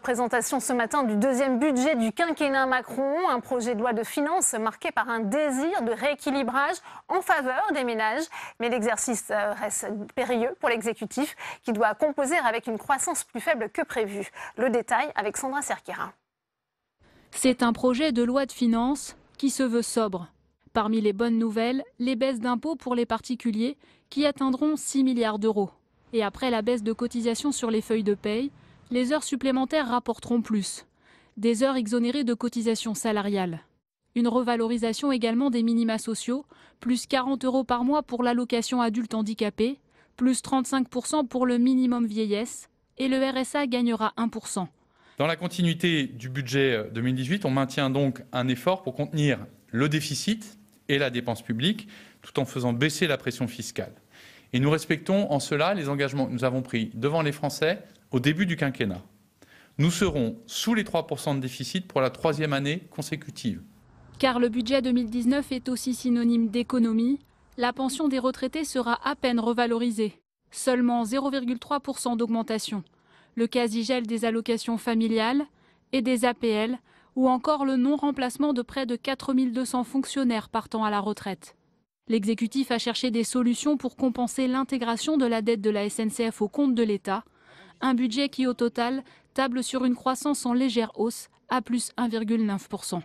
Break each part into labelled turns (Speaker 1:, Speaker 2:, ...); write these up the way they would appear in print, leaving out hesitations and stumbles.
Speaker 1: Présentation ce matin du deuxième budget du quinquennat Macron, un projet de loi de finances marqué par un désir de rééquilibrage en faveur des ménages. Mais l'exercice reste périlleux pour l'exécutif qui doit composer avec une croissance plus faible que prévu. Le détail avec Sandra Serqueira.
Speaker 2: C'est un projet de loi de finances qui se veut sobre. Parmi les bonnes nouvelles, les baisses d'impôts pour les particuliers qui atteindront 6 milliards d'euros. Et après la baisse de cotisations sur les feuilles de paye, les heures supplémentaires rapporteront plus. Des heures exonérées de cotisations salariales. Une revalorisation également des minima sociaux, plus 40 € par mois pour l'allocation adulte handicapé, plus 35% pour le minimum vieillesse, et le RSA gagnera 1%.
Speaker 3: Dans la continuité du budget 2018, on maintient donc un effort pour contenir le déficit et la dépense publique, tout en faisant baisser la pression fiscale. Et nous respectons en cela les engagements que nous avons pris devant les Français au début du quinquennat. Nous serons sous les 3% de déficit pour la 3e année consécutive.
Speaker 2: Car le budget 2019 est aussi synonyme d'économie. La pension des retraités sera à peine revalorisée. Seulement 0,3% d'augmentation. Le quasi-gel des allocations familiales et des APL, ou encore le non-remplacement de près de 4200 fonctionnaires partant à la retraite. L'exécutif a cherché des solutions pour compenser l'intégration de la dette de la SNCF au compte de l'État. Un budget qui, au total, table sur une croissance en légère hausse à plus 1,9%.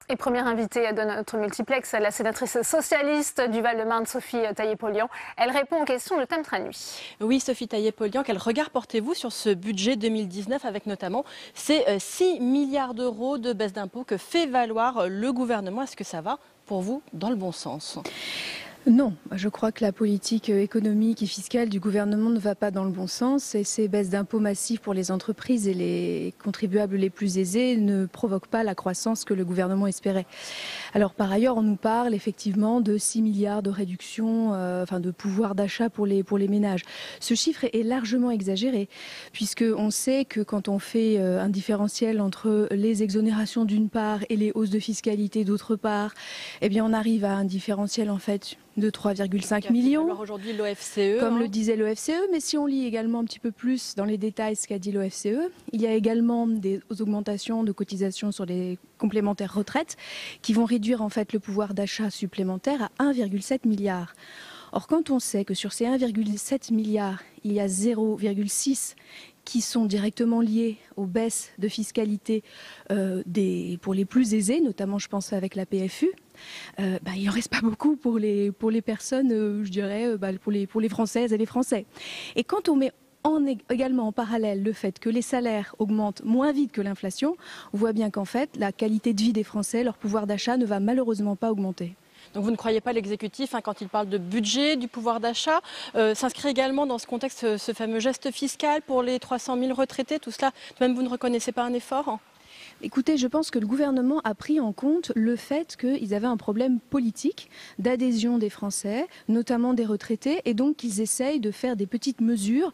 Speaker 1: Et première invitée de notre multiplex, la sénatrice socialiste du Val-de-Marne, Sophie Taillé-Polian. Elle répond aux questions de Thème Nuit.
Speaker 4: Oui, Sophie Taillé-Polian, quel regard portez-vous sur ce budget 2019 avec notamment ces 6 milliards d'euros de baisse d'impôts que fait valoir le gouvernement? Est-ce que ça va pour vous dans le bon sens?
Speaker 5: Non, je crois que la politique économique et fiscale du gouvernement ne va pas dans le bon sens et ces baisses d'impôts massifs pour les entreprises et les contribuables les plus aisés ne provoquent pas la croissance que le gouvernement espérait. Alors par ailleurs, on nous parle effectivement de 6 milliards de réduction, de pouvoir d'achat pour les ménages. Ce chiffre est largement exagéré puisqu'on sait que quand on fait un différentiel entre les exonérations d'une part et les hausses de fiscalité d'autre part, eh bien on arrive à un différentiel en fait de 3,5 millions,
Speaker 4: aujourd'hui l'OFCE,
Speaker 5: comme le disait l'OFCE. Mais si on lit également un petit peu plus dans les détails ce qu'a dit l'OFCE, il y a également des augmentations de cotisations sur les complémentaires retraites qui vont réduire en fait le pouvoir d'achat supplémentaire à 1,7 milliard. Or, quand on sait que sur ces 1,7 milliard, il y a 0,6 qui sont directement liés aux baisses de fiscalité pour les plus aisés, notamment je pense avec la PFU, il n'en reste pas beaucoup pour les personnes, je dirais, pour les Françaises et les Français. Et quand on met également en parallèle le fait que les salaires augmentent moins vite que l'inflation, on voit bien qu'en fait, la qualité de vie des Français, leur pouvoir d'achat ne va malheureusement pas augmenter.
Speaker 4: Donc vous ne croyez pas l'exécutif, quand il parle de budget, du pouvoir d'achat, s'inscrit également dans ce contexte ce fameux geste fiscal pour les 300 000 retraités, tout cela, même vous ne reconnaissez pas un effort ?
Speaker 5: Écoutez, je pense que le gouvernement a pris en compte le fait qu'ils avaient un problème politique d'adhésion des Français, notamment des retraités, et donc qu'ils essayent de faire des petites mesures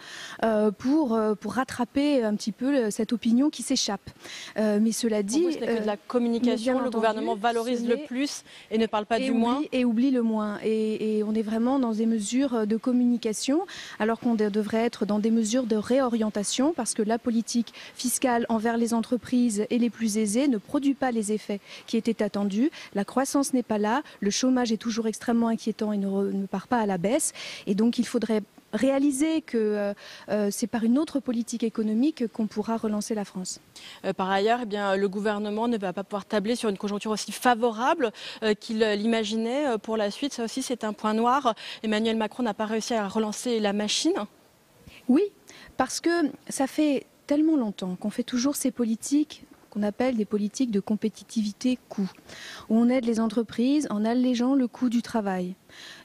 Speaker 5: pour rattraper un petit peu cette opinion qui s'échappe. Mais cela dit...
Speaker 4: Pour vous, ce n'est que de la communication, le gouvernement valorise le plus et ne parle pas du moins.
Speaker 5: Et oublie le moins. Et on est vraiment dans des mesures de communication, alors qu'on devrait être dans des mesures de réorientation, parce que la politique fiscale envers les entreprises et les plus aisés ne produit pas les effets qui étaient attendus. La croissance n'est pas là, le chômage est toujours extrêmement inquiétant et ne part pas à la baisse. Et donc il faudrait réaliser que c'est par une autre politique économique qu'on pourra relancer la France.
Speaker 4: Par ailleurs, le gouvernement ne va pas pouvoir tabler sur une conjoncture aussi favorable qu'il l'imaginait pour la suite. Ça aussi, c'est un point noir. Emmanuel Macron n'a pas réussi à relancer la machine.
Speaker 5: Oui, parce que ça fait tellement longtemps qu'on fait toujours ces politiques qu'on appelle des politiques de compétitivité coût, où on aide les entreprises en allégeant le coût du travail.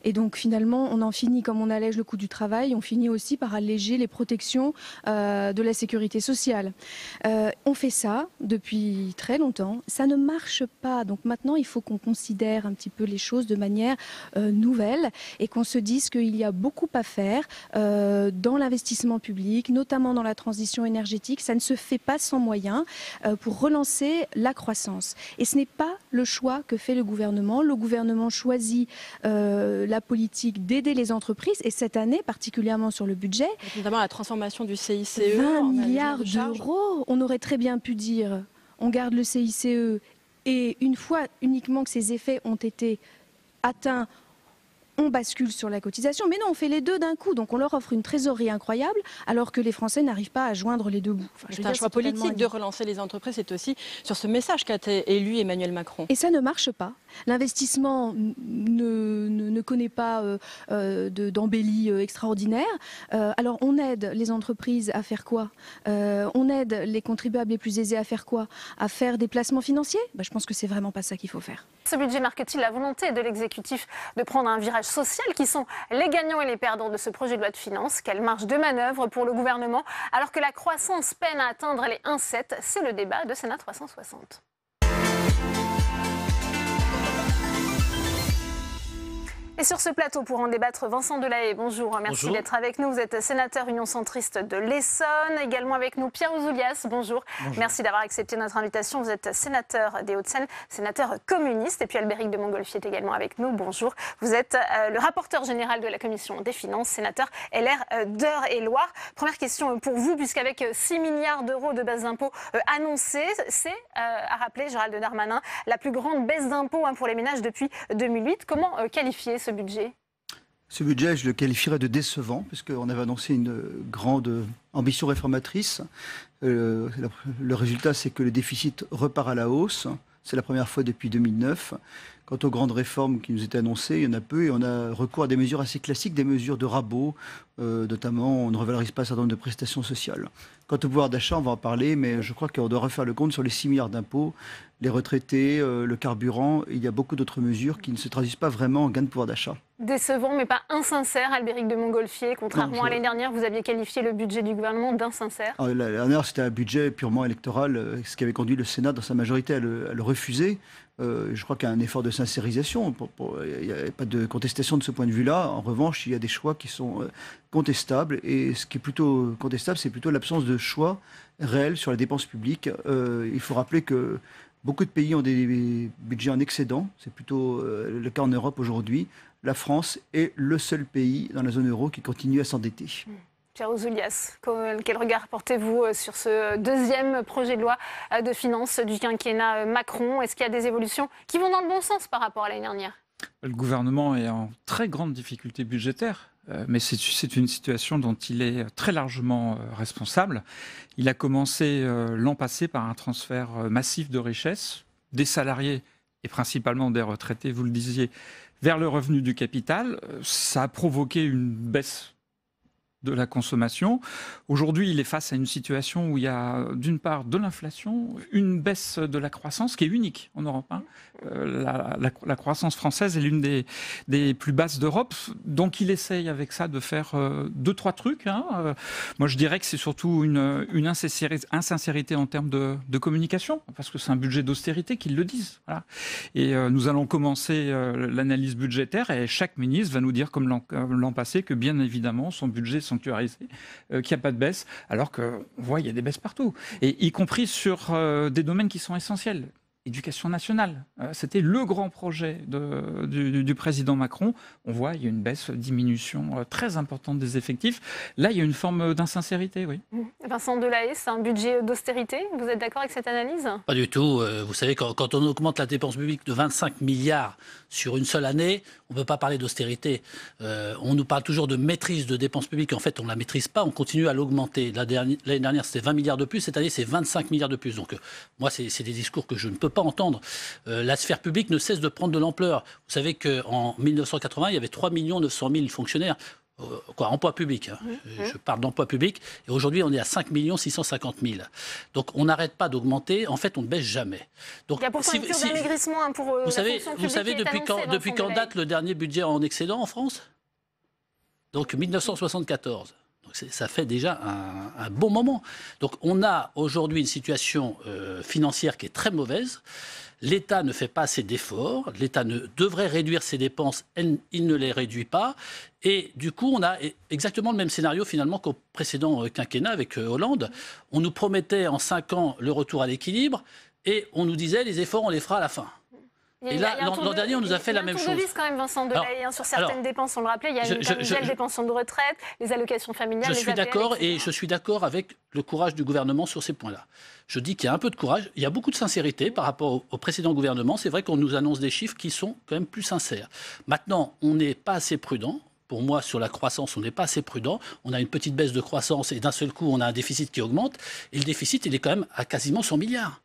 Speaker 5: Et donc finalement, on en finit, comme on allège le coût du travail, on finit aussi par alléger les protections de la sécurité sociale. On fait ça depuis très longtemps, ça ne marche pas. Donc maintenant, il faut qu'on considère un petit peu les choses de manière nouvelle et qu'on se dise qu'il y a beaucoup à faire dans l'investissement public, notamment dans la transition énergétique. Ça ne se fait pas sans moyens pour relancer la croissance. Et ce n'est pas le choix que fait le gouvernement. Le gouvernement choisit la politique d'aider les entreprises et cette année, particulièrement sur le budget,
Speaker 4: notamment la transformation du CICE.
Speaker 5: 20 milliards d'euros. On aurait très bien pu dire on garde le CICE et une fois uniquement que ces effets ont été atteints, on bascule sur la cotisation. Mais non, on fait les deux d'un coup. Donc on leur offre une trésorerie incroyable alors que les Français n'arrivent pas à joindre les deux bouts. Enfin,
Speaker 4: c'est un choix politique de relancer les entreprises. C'est aussi sur ce message qu'a élu Emmanuel Macron.
Speaker 5: Et ça ne marche pas. L'investissement ne connaît pas d'embellie extraordinaire. Alors on aide les entreprises à faire quoi? On aide les contribuables les plus aisés à faire quoi? À faire des placements financiers? Je pense que c'est vraiment pas ça qu'il faut faire.
Speaker 1: Ce budget marque-t-il la volonté de l'exécutif de prendre un virage social? Qui sont les gagnants et les perdants de ce projet de loi de finances? Quelle marge de manœuvre pour le gouvernement alors que la croissance peine à atteindre les 1,7? C'est le débat de Sénat 360. Et sur ce plateau, pour en débattre, Vincent Delahaye, bonjour, merci d'être avec nous. Vous êtes sénateur Union centriste de l'Essonne. Également avec nous, Pierre Ouzoulias, bonjour. Merci d'avoir accepté notre invitation. Vous êtes sénateur des Hauts-de-Seine, sénateur communiste. Et puis Albéric de Montgolfier est également avec nous, bonjour. Vous êtes le rapporteur général de la Commission des Finances, sénateur LR d'Eure-et-Loire. Première question pour vous, puisqu'avec 6 milliards d'euros de baisse d'impôts annoncés, c'est, à rappeler, Gérald Darmanin, la plus grande baisse d'impôts pour les ménages depuis 2008. Comment qualifier ce budget?
Speaker 6: Ce budget, je le qualifierais de décevant, puisqu'on avait annoncé une grande ambition réformatrice. Le résultat, c'est que le déficit repart à la hausse. C'est la première fois depuis 2009. Quant aux grandes réformes qui nous étaient annoncées, il y en a peu et on a recours à des mesures assez classiques, des mesures de rabot. Notamment, on ne revalorise pas un certain nombre de prestations sociales. Quant au pouvoir d'achat, on va en parler, mais je crois qu'on doit refaire le compte sur les 6 milliards d'impôts, les retraités, le carburant. Il y a beaucoup d'autres mesures qui ne se traduisent pas vraiment en gain de pouvoir d'achat.
Speaker 1: Décevant, mais pas insincère, Albéric de Montgolfier. Contrairement à l'année dernière, vous aviez qualifié le budget du gouvernement d'insincère.
Speaker 6: L'année dernière, c'était un budget purement électoral, ce qui avait conduit le Sénat dans sa majorité à le refuser. Je crois qu'il y a un effort de sincérisation. Il n'y a pas de contestation de ce point de vue-là. En revanche, il y a des choix qui sont contestables. Et ce qui est plutôt contestable, c'est plutôt l'absence de choix réel sur la dépense publique. Il faut rappeler que beaucoup de pays ont des budgets en excédent. C'est plutôt le cas en Europe aujourd'hui. La France est le seul pays dans la zone euro qui continue à s'endetter.
Speaker 1: Pierre Ouzoulias, quel regard portez-vous sur ce deuxième projet de loi de finances du quinquennat Macron? Est-ce qu'il y a des évolutions qui vont dans le bon sens par rapport à l'année dernière?
Speaker 7: Le gouvernement est en très grande difficulté budgétaire, mais c'est une situation dont il est très largement responsable. Il a commencé l'an passé par un transfert massif de richesses, des salariés et principalement des retraités, vous le disiez, vers le revenu du capital. Ça a provoqué une baisse de la consommation. Aujourd'hui, il est face à une situation où il y a d'une part de l'inflation, une baisse de la croissance qui est unique en Europe. La croissance française est l'une des plus basses d'Europe. Donc il essaye avec ça de faire 2-3 trucs. Moi je dirais que c'est surtout une insincérité en termes de communication, parce que c'est un budget d'austérité, qu'ils le disent. Voilà. Et nous allons commencer l'analyse budgétaire et chaque ministre va nous dire, comme l'an passé, que bien évidemment son budget sanctuarisé, qu'il n'y a pas de baisse, alors qu'on voit qu'il y a des baisses partout, et y compris sur des domaines qui sont essentiels. Éducation nationale, c'était le grand projet du président Macron. On voit, il y a une baisse, diminution très importante des effectifs. Là, il y a une forme d'insincérité, oui.
Speaker 1: Vincent Delahaye, c'est un budget d'austérité. Vous êtes d'accord avec cette analyse?
Speaker 8: Pas du tout. Vous savez, quand on augmente la dépense publique de 25 milliards sur une seule année, on ne peut pas parler d'austérité. On nous parle toujours de maîtrise de dépenses publiques. En fait, on ne la maîtrise pas, on continue à l'augmenter. L'année dernière, c'était 20 milliards de plus. Cette année, c'est 25 milliards de plus. Donc, moi, c'est des discours que je ne peux pas entendre. La sphère publique ne cesse de prendre de l'ampleur. Vous savez qu'en 1980, il y avait 3 900 000 fonctionnaires. Emploi public. Je parle d'emploi public. Et aujourd'hui, on est à 5 650 000. Donc, on n'arrête pas d'augmenter. En fait, on ne baisse jamais. Donc,
Speaker 1: il y a pourtant une cure d'amaigrissement pour
Speaker 8: vous savez depuis quand date le dernier budget en excédent en France? Donc, 1974. Donc, ça fait déjà un bon moment. Donc, on a aujourd'hui une situation financière qui est très mauvaise. L'État ne fait pas assez d'efforts, l'État devrait réduire ses dépenses, il ne les réduit pas. Et du coup, on a exactement le même scénario finalement qu'au précédent quinquennat avec Hollande. On nous promettait en 5 ans le retour à l'équilibre et on nous disait les efforts, on les fera à la fin. Et là, l'an dernier, on nous a fait la même chose.
Speaker 1: Il y a un tour de vis quand même, Vincent Delahaye, sur certaines dépenses, on le rappelait. Il y a une gel des pensions de retraite, les allocations familiales,
Speaker 8: je suis d'accord, et je suis d'accord avec le courage du gouvernement sur ces points-là. Je dis qu'il y a un peu de courage, il y a beaucoup de sincérité par rapport au précédent gouvernement. C'est vrai qu'on nous annonce des chiffres qui sont quand même plus sincères. Maintenant, on n'est pas assez prudent. Pour moi, sur la croissance, on n'est pas assez prudent. On a une petite baisse de croissance et d'un seul coup, on a un déficit qui augmente. Et le déficit, il est quand même à quasiment 100 milliards.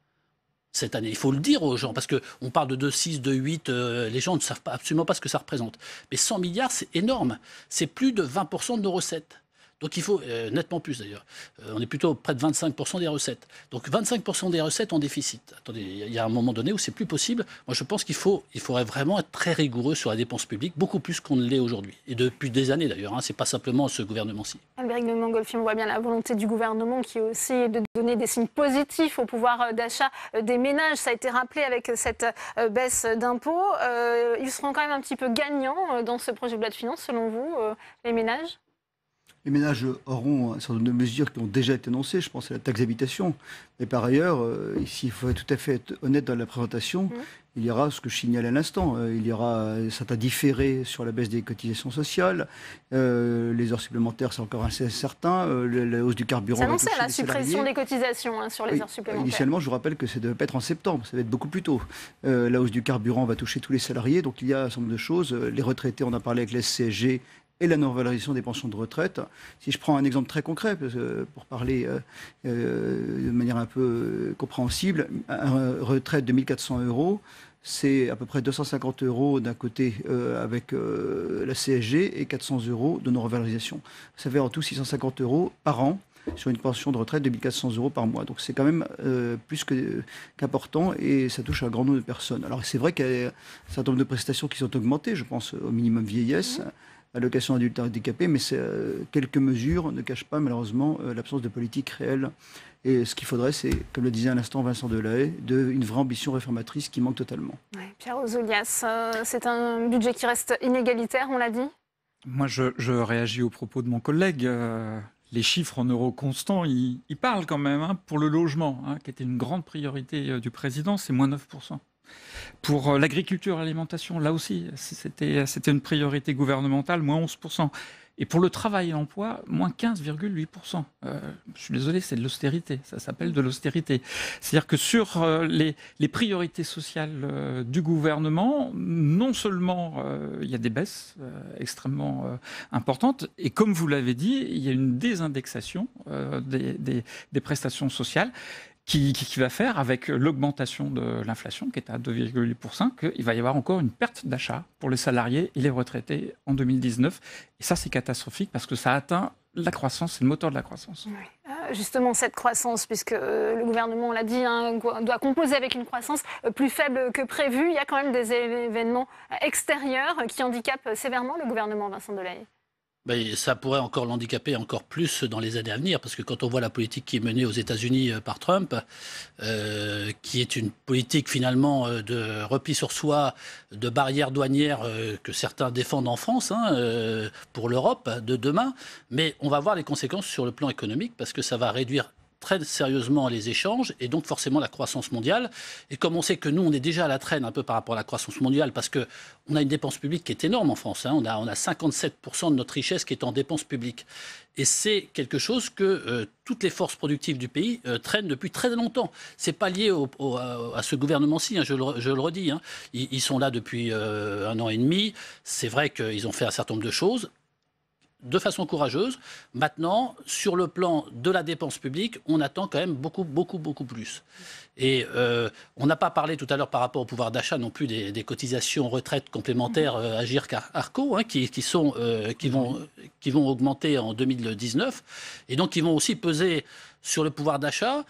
Speaker 8: Cette année, il faut le dire aux gens, parce qu'on parle de 2,6, 2,8, les gens ne savent absolument pas ce que ça représente. Mais 100 milliards, c'est énorme. C'est plus de 20% de nos recettes. Donc il faut, nettement plus d'ailleurs, on est plutôt près de 25% des recettes. Donc 25% des recettes en déficit. Attendez, il y a un moment donné où c'est plus possible. Moi je pense qu'il faudrait vraiment être très rigoureux sur la dépense publique, beaucoup plus qu'on ne l'est aujourd'hui. Et depuis des années d'ailleurs, hein, c'est pas simplement ce gouvernement-ci.
Speaker 1: Albéric de Montgolfier, on voit bien la volonté du gouvernement qui est aussi de donner des signes positifs au pouvoir d'achat des ménages. Ça a été rappelé avec cette baisse d'impôts. Ils seront quand même un petit peu gagnants dans ce projet de loi de finances, selon vous, les ménages ?
Speaker 6: Les ménages auront un certain nombre de mesures qui ont déjà été annoncées, je pense à la taxe d'habitation. Mais par ailleurs, ici, il faut tout à fait être honnête dans la présentation, il y aura ce que je signale à l'instant, il y aura certains différés sur la baisse des cotisations sociales, les heures supplémentaires, c'est encore assez certain, la hausse du carburant.
Speaker 1: C'est annoncé la suppression des cotisations sur les heures supplémentaires.
Speaker 6: Initialement, je vous rappelle que ça ne devait pas être en septembre, ça va être beaucoup plus tôt. La hausse du carburant va toucher tous les salariés, donc il y a un certain nombre de choses. Les retraités, on a parlé avec la CSG, et la non-revalorisation des pensions de retraite. Si je prends un exemple très concret, pour parler de manière un peu compréhensible, une retraite de 1 400 €, c'est à peu près 250 € d'un côté avec la CSG et 400 € de non-revalorisation. Ça fait en tout 650 € par an sur une pension de retraite de 1 400 € par mois. Donc c'est quand même plus qu'important et ça touche un grand nombre de personnes. Alors c'est vrai qu'il y a un certain nombre de prestations qui sont augmentées, je pense au minimum vieillesse, allocation adulte handicapé, mais quelques mesures ne cachent pas malheureusement l'absence de politique réelle. Et ce qu'il faudrait, c'est, comme le disait à l'instant Vincent Delahaye, une vraie ambition réformatrice qui manque totalement.
Speaker 1: Ouais, Pierre Ouzoulias, c'est un budget qui reste inégalitaire, on l'a dit ?
Speaker 7: Moi, je réagis aux propos de mon collègue. Les chiffres en euros constants, ils parlent quand même pour le logement, qui était une grande priorité du président, c'est moins 9%. Pour l'agriculture et l'alimentation, là aussi, c'était une priorité gouvernementale, moins 11%. Et pour le travail et l'emploi, moins 15,8%. Je suis désolé, c'est de l'austérité. Ça s'appelle de l'austérité. C'est-à-dire que sur les priorités sociales du gouvernement, non seulement il y a des baisses extrêmement importantes, et comme vous l'avez dit, il y a une désindexation des prestations sociales qui va faire, avec l'augmentation de l'inflation, qui est à 2,8%, qu'il va y avoir encore une perte d'achat pour les salariés et les retraités en 2019. Et ça, c'est catastrophique parce que ça atteint la croissance, c'est le moteur de la croissance.
Speaker 1: Oui. Justement, cette croissance, puisque le gouvernement, on l'a dit, doit composer avec une croissance plus faible que prévu, il y a quand même des événements extérieurs qui handicapent sévèrement le gouvernement, Vincent Delahaye.
Speaker 8: Ben, ça pourrait encore l'handicaper encore plus dans les années à venir, parce que quand on voit la politique qui est menée aux États-Unis par Trump, qui est une politique finalement de repli sur soi, de barrières douanières que certains défendent en France pour l'Europe de demain, mais on va voir les conséquences sur le plan économique, parce que ça va réduire très sérieusement les échanges et donc forcément la croissance mondiale. Et comme on sait que nous, on est déjà à la traîne un peu par rapport à la croissance mondiale parce qu'on a une dépense publique qui est énorme en France. On a 57% de notre richesse qui est en dépenses publiques. Et c'est quelque chose que toutes les forces productives du pays traînent depuis très longtemps. Ce n'est pas lié à ce gouvernement-ci, je le redis. Ils sont là depuis 1 an et demi. C'est vrai qu'ils ont fait un certain nombre de choses de façon courageuse. Maintenant, sur le plan de la dépense publique, on attend quand même beaucoup plus. Et on n'a pas parlé tout à l'heure par rapport au pouvoir d'achat non plus des cotisations retraite complémentaires Agirc-Arrco qui vont augmenter en 2019 et donc qui vont aussi peser sur le pouvoir d'achat.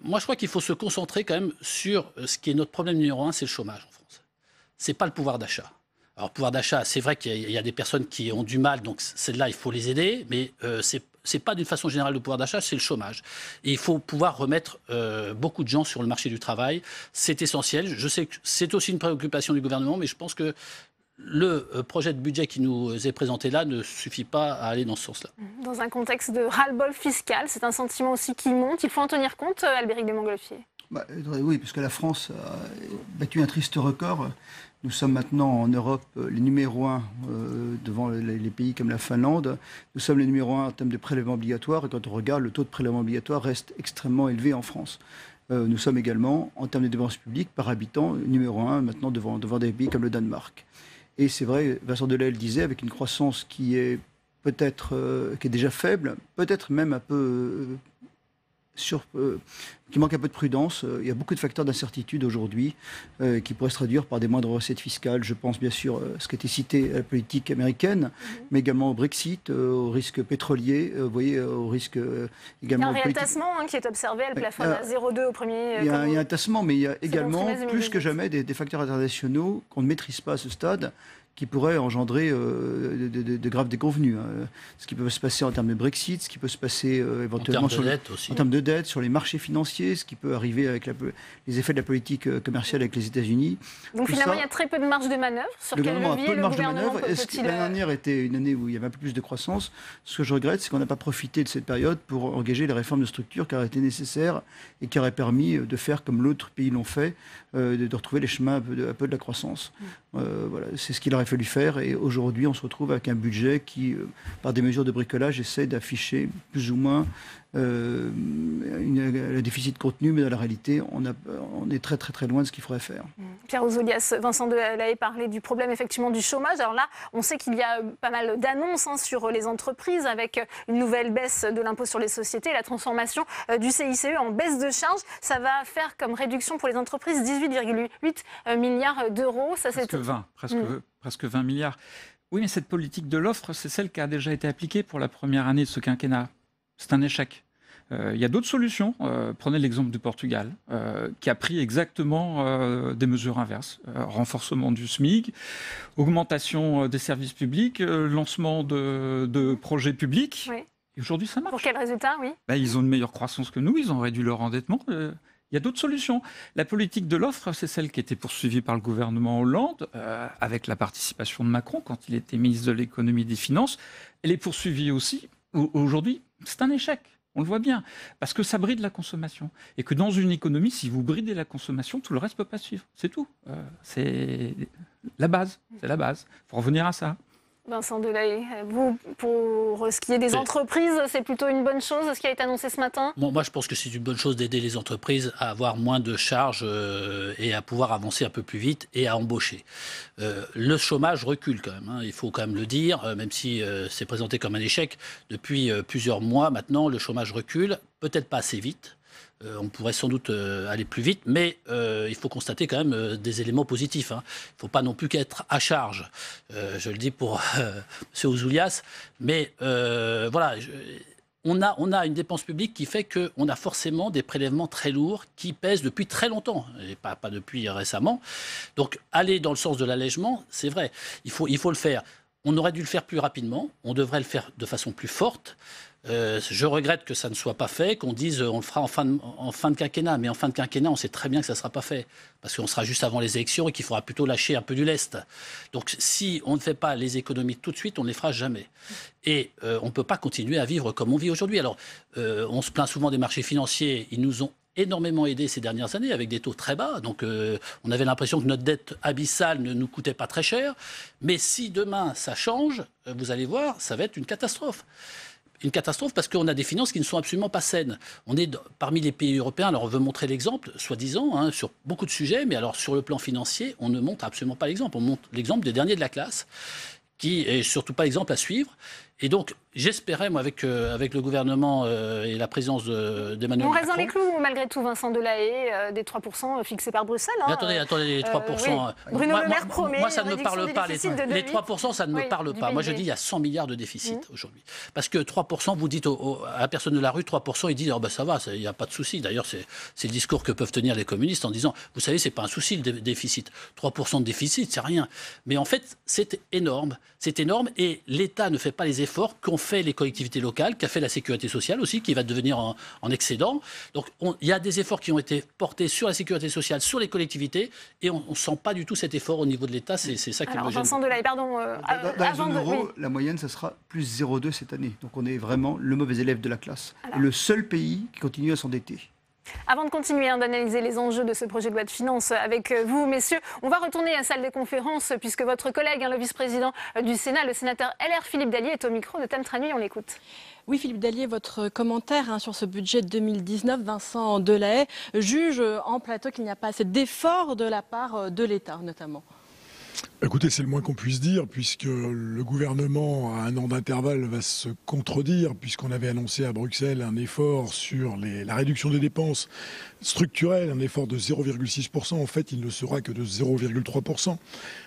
Speaker 8: Moi, je crois qu'il faut se concentrer quand même sur ce qui est notre problème numéro 1, c'est le chômage en France. Ce n'est pas le pouvoir d'achat. Alors, pouvoir d'achat, c'est vrai qu'il y a des personnes qui ont du mal, donc celles-là, il faut les aider, mais c'est pas d'une façon générale le pouvoir d'achat, c'est le chômage. Et il faut pouvoir remettre beaucoup de gens sur le marché du travail. C'est essentiel. Je sais que c'est aussi une préoccupation du gouvernement, mais je pense que le projet de budget qui nous est présenté là ne suffit pas à aller dans ce sens-là.
Speaker 1: Dans un contexte de ras-le-bol fiscal, c'est un sentiment aussi qui monte. Il faut en tenir compte, Albéric de Montgolfier.
Speaker 6: Oui, parce que la France a battu un triste record. Nous sommes maintenant en Europe les numéros 1 devant les pays comme la Finlande. Nous sommes les numéros 1 en termes de prélèvements obligatoires. Et quand on regarde, le taux de prélèvement obligatoire reste extrêmement élevé en France. Nous sommes également, en termes de dépenses publiques par habitant, numéro 1 maintenant devant des pays comme le Danemark. Et c'est vrai, Vincent Delahaye le disait, avec une croissance qui est peut-être qui est déjà faible, peut-être même un peu qui manque un peu de prudence. Il y a beaucoup de facteurs d'incertitude aujourd'hui qui pourraient se traduire par des moindres recettes fiscales. Je pense bien sûr à ce qui a été cité, à la politique américaine, mais également au Brexit, au risque pétrolier, vous voyez, au risque également...
Speaker 1: Il y a un rétassement qui est observé, le plafond à 0,2 au premier...
Speaker 6: Il y a un tassement, mais il y a également, plus que jamais, des facteurs internationaux qu'on ne maîtrise pas à ce stade, qui pourrait engendrer de graves déconvenues. Ce qui peut se passer en termes de Brexit, ce qui peut se passer éventuellement en termes de dette, sur les marchés financiers, ce qui peut arriver avec les effets de la politique commerciale avec les États-Unis.
Speaker 1: Donc finalement, il y a très peu de marge de manœuvre. Sur quel levier le gouvernement peut-il...
Speaker 6: L'année dernière était une année où il y avait un peu plus de croissance. Ce que je regrette, c'est qu'on n'a pas profité de cette période pour engager les réformes de structure qui auraient été nécessaires et qui auraient permis de faire comme l'autre pays l'ont fait, de retrouver les chemins un peu de la croissance. Voilà, c'est ce qu'il aurait fallu faire, et aujourd'hui on se retrouve avec un budget qui, par des mesures de bricolage, essaie d'afficher plus ou moins le déficit contenu, mais dans la réalité on est très très très loin de ce qu'il faudrait faire.
Speaker 1: Pierre Ouzoulias, Vincent Delahaye parlait du problème effectivement du chômage. Alors là, on sait qu'il y a pas mal d'annonces sur les entreprises, avec une nouvelle baisse de l'impôt sur les sociétés, la transformation du CICE en baisse de charge. Ça va faire comme réduction pour les entreprises 18,8 milliards d'euros. Ça,
Speaker 7: presque 20 milliards. Oui, mais cette politique de l'offre, c'est celle qui a déjà été appliquée pour la première année de ce quinquennat. C'est un échec. Il y a d'autres solutions. Prenez l'exemple du Portugal, qui a pris exactement des mesures inverses. Renforcement du SMIC, augmentation des services publics, lancement de projets publics.
Speaker 1: Oui.
Speaker 7: Et aujourd'hui, ça marche.
Speaker 1: Pour quel résultat, oui?
Speaker 7: Ils ont une meilleure croissance que nous, ils ont réduit leur endettement. Il y a d'autres solutions. La politique de l'offre, c'est celle qui était poursuivie par le gouvernement Hollande, avec la participation de Macron quand il était ministre de l'économie et des finances. Elle est poursuivie aussi. Aujourd'hui, c'est un échec. On le voit bien. Parce que ça bride la consommation. Et que dans une économie, si vous bridez la consommation, tout le reste ne peut pas suivre. C'est tout. C'est la base. C'est la base. Il faut revenir à ça.
Speaker 1: Vincent Delahaye, vous, pour ce qui est des entreprises, c'est plutôt une bonne chose, ce qui a été annoncé ce matin?
Speaker 8: Moi, je pense que c'est une bonne chose d'aider les entreprises à avoir moins de charges et à pouvoir avancer un peu plus vite et à embaucher. Le chômage recule quand même, il faut quand même le dire, même si c'est présenté comme un échec. Depuis plusieurs mois maintenant, le chômage recule, peut-être pas assez vite. On pourrait sans doute aller plus vite, mais il faut constater quand même des éléments positifs. Il ne faut pas non plus qu'être à charge. Je le dis pour M. Ouzoulias, mais voilà, on a une dépense publique qui fait qu'on a forcément des prélèvements très lourds qui pèsent depuis très longtemps, et pas depuis récemment. Donc aller dans le sens de l'allègement, c'est vrai, il faut le faire. On aurait dû le faire plus rapidement, on devrait le faire de façon plus forte. Je regrette que ça ne soit pas fait, qu'on dise on le fera en fin de quinquennat. Mais en fin de quinquennat, on sait très bien que ça ne sera pas fait. Parce qu'on sera juste avant les élections et qu'il faudra plutôt lâcher un peu du lest. Donc si on ne fait pas les économies tout de suite, on ne les fera jamais. Et on ne peut pas continuer à vivre comme on vit aujourd'hui. Alors, on se plaint souvent des marchés financiers. Ils nous ont énormément aidé ces dernières années avec des taux très bas. Donc on avait l'impression que notre dette abyssale ne nous coûtait pas très cher. Mais si demain ça change, vous allez voir, ça va être une catastrophe. Une catastrophe parce qu'on a des finances qui ne sont absolument pas saines. On est parmi les pays européens, alors on veut montrer l'exemple, soi-disant, sur beaucoup de sujets, mais alors sur le plan financier, on ne montre absolument pas l'exemple. On montre l'exemple des derniers de la classe, qui est surtout pas l'exemple à suivre. Et donc, j'espérais, moi, avec le gouvernement et la présence d'Emmanuel Macron...
Speaker 1: On reste dans les clous, malgré tout, Vincent Delahaye, des 3% fixés par Bruxelles.
Speaker 8: Mais attendez, les 3%...
Speaker 1: Oui. Bruno Le Maire promet...
Speaker 8: Moi, ça ne me parle pas. Les 3%, ça ne me parle pas. Moi, je dis il y a 100 milliards de déficit aujourd'hui. Parce que 3%, vous dites à la personne de la rue, 3%, ils disent oh, ben, ça va, il n'y a pas de souci. D'ailleurs, c'est le discours que peuvent tenir les communistes en disant vous savez, ce n'est pas un souci, le déficit. 3% de déficit, c'est rien. Mais en fait, c'est énorme. C'est énorme et l'État ne fait pas les efforts qu'ont fait les collectivités locales, qu'a fait la sécurité sociale aussi, qui va devenir en excédent. Donc il y a des efforts qui ont été portés sur la sécurité sociale, sur les collectivités, et on ne sent pas du tout cet effort au niveau de l'État. C'est ça qui me gêne.
Speaker 1: Vincent Delahaye, pardon.
Speaker 6: Dans la zone euro, la moyenne, ça sera plus 0,2 cette année. Donc on est vraiment le mauvais élève de la classe. Et le seul pays qui continue à s'endetter.
Speaker 1: Avant de continuer d'analyser les enjeux de ce projet de loi de finances avec vous, messieurs, on va retourner à la salle des conférences puisque votre collègue, le vice-président du Sénat, le sénateur LR Philippe Dallier, est au micro de Tam Tranuit. On l'écoute.
Speaker 4: Oui, Philippe Dallier, votre commentaire sur ce budget 2019, Vincent Delahaye juge en plateau qu'il n'y a pas assez d'efforts de la part de l'État, notamment.
Speaker 9: Écoutez, c'est le moins qu'on puisse dire, puisque le gouvernement, à un an d'intervalle, va se contredire, puisqu'on avait annoncé à Bruxelles un effort sur la réduction des dépenses structurelles, un effort de 0,6%. En fait, il ne sera que de 0,3%.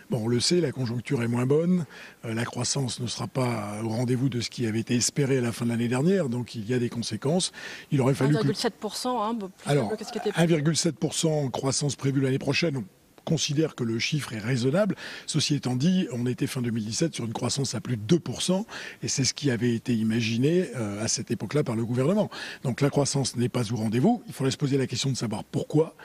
Speaker 9: Bon, on le sait, la conjoncture est moins bonne, la croissance ne sera pas au rendez-vous de ce qui avait été espéré à la fin de l'année dernière, donc il y a des conséquences. Il aurait fallu
Speaker 4: 1,7%, plus
Speaker 9: Alors,
Speaker 4: faible que ce qui était prévu.
Speaker 9: 1,7% croissance prévue l'année prochaine. Considère que le chiffre est raisonnable. Ceci étant dit, on était fin 2017 sur une croissance à plus de 2%, et c'est ce qui avait été imaginé à cette époque-là par le gouvernement. Donc la croissance n'est pas au rendez-vous. Il faudrait se poser la question de savoir pourquoi.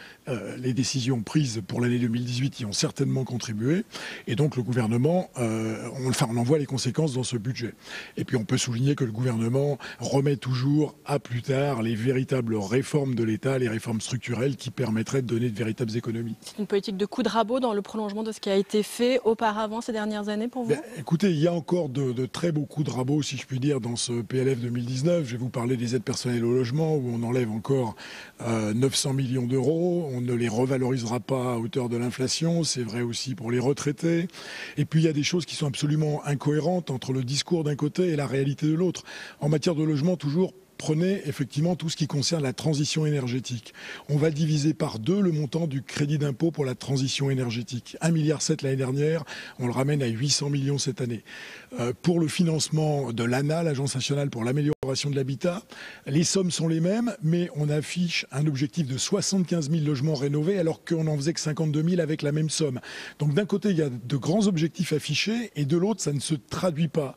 Speaker 9: Les décisions prises pour l'année 2018 y ont certainement contribué, et donc le gouvernement, on en voit les conséquences dans ce budget. Et puis on peut souligner que le gouvernement remet toujours à plus tard les véritables réformes de l'État, les réformes structurelles qui permettraient de donner de véritables économies.
Speaker 4: C'est une politique de coup de rabot dans le prolongement de ce qui a été fait auparavant ces dernières années pour vous?
Speaker 9: Écoutez, il y a encore de très beaux coups de rabot, si je puis dire, dans ce PLF 2019. Je vais vous parler des aides personnelles au logement, où on enlève encore 900 millions d'euros. On ne les revalorisera pas à hauteur de l'inflation. C'est vrai aussi pour les retraités. Et puis, il y a des choses qui sont absolument incohérentes entre le discours d'un côté et la réalité de l'autre. En matière de logement, toujours, prenez effectivement tout ce qui concerne la transition énergétique. On va diviser par 2 le montant du crédit d'impôt pour la transition énergétique. 1,7 milliard l'année dernière, on le ramène à 800 millions cette année. Pour le financement de l'ANA, l'Agence nationale pour l'amélioration de l'habitat, les sommes sont les mêmes, mais on affiche un objectif de 75 000 logements rénovés alors qu'on n'en faisait que 52 000 avec la même somme. Donc d'un côté, il y a de grands objectifs affichés et de l'autre, ça ne se traduit pas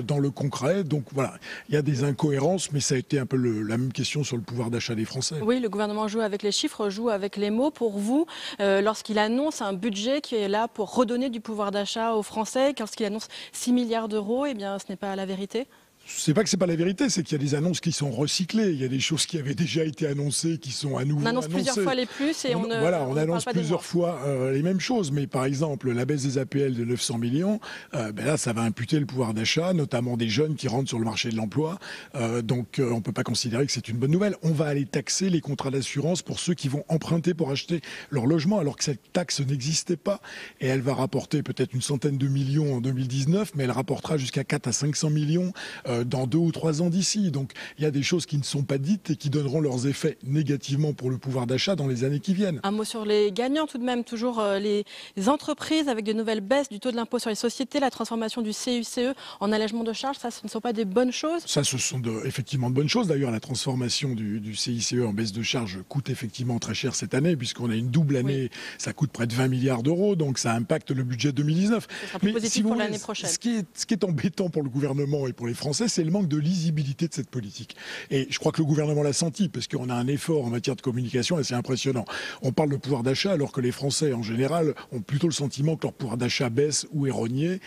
Speaker 9: dans le concret. Donc voilà, il y a des incohérences, mais ça a été un peu la même question sur le pouvoir d'achat des Français.
Speaker 4: Oui, le gouvernement joue avec les chiffres, joue avec les mots. Pour vous, lorsqu'il annonce un budget qui est là pour redonner du pouvoir d'achat aux Français, lorsqu'il annonce 6 milliards d'euros, eh bien, ce n'est pas la vérité?
Speaker 9: C'est pas que c'est pas la vérité, c'est qu'il y a des annonces qui sont recyclées. Il y a des choses qui avaient déjà été annoncées, qui sont à nouveau annoncées.
Speaker 4: On annonce plusieurs fois les plus et on
Speaker 9: annonce plusieurs fois les mêmes choses. Mais par exemple, la baisse des APL de 900 millions, là, ça va imputer le pouvoir d'achat, notamment des jeunes qui rentrent sur le marché de l'emploi. Donc, on peut pas considérer que c'est une bonne nouvelle. On va aller taxer les contrats d'assurance pour ceux qui vont emprunter pour acheter leur logement, alors que cette taxe n'existait pas. Et elle va rapporter peut-être une centaine de millions en 2019, mais elle rapportera jusqu'à 4 à 500 millions dans 2 ou 3 ans d'ici. Donc il y a des choses qui ne sont pas dites et qui donneront leurs effets négativement pour le pouvoir d'achat dans les années qui viennent.
Speaker 4: Un mot sur les gagnants tout de même, toujours les entreprises avec de nouvelles baisses du taux de l'impôt sur les sociétés, la transformation du CICE en allègement de charges, ça ce ne sont pas des bonnes choses?
Speaker 9: Ça ce sont effectivement de bonnes choses. D'ailleurs la transformation du CICE en baisse de charges coûte effectivement très cher cette année puisqu'on a une double année, oui. Ça coûte près de 20 milliards d'euros, donc ça impacte le budget 2019.
Speaker 4: Ça sera plus positif pour l'année prochaine.
Speaker 9: Ce qui est embêtant pour le gouvernement et pour les Français, c'est le manque de lisibilité de cette politique. Et je crois que le gouvernement l'a senti, parce qu'on a un effort en matière de communication assez impressionnant. On parle de pouvoir d'achat, alors que les Français, en général, ont plutôt le sentiment que leur pouvoir d'achat baisse ou est rogné.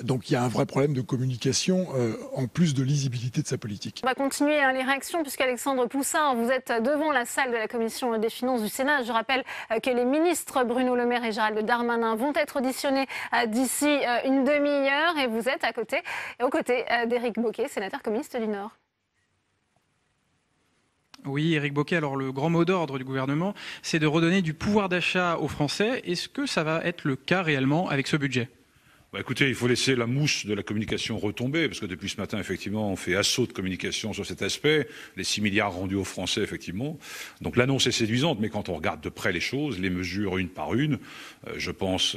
Speaker 9: Donc il y a un vrai problème de communication, en plus de lisibilité de sa politique.
Speaker 1: On va continuer les réactions, puisqu'Alexandre Poussin, vous êtes devant la salle de la Commission des finances du Sénat. Je rappelle que les ministres Bruno Le Maire et Gérald Darmanin vont être auditionnés d'ici une demi-heure, et vous êtes aux côtés d'Éric Bocquet, sénateur communiste du Nord.
Speaker 10: Oui, Éric Bocquet, alors le grand mot d'ordre du gouvernement, c'est de redonner du pouvoir d'achat aux Français. Est-ce que ça va être le cas réellement avec ce budget ?
Speaker 11: Écoutez, il faut laisser la mousse de la communication retomber, parce que depuis ce matin, effectivement, on fait assaut de communication sur cet aspect, les 6 milliards rendus aux Français, effectivement. Donc l'annonce est séduisante, mais quand on regarde de près les choses, les mesures une par une, je pense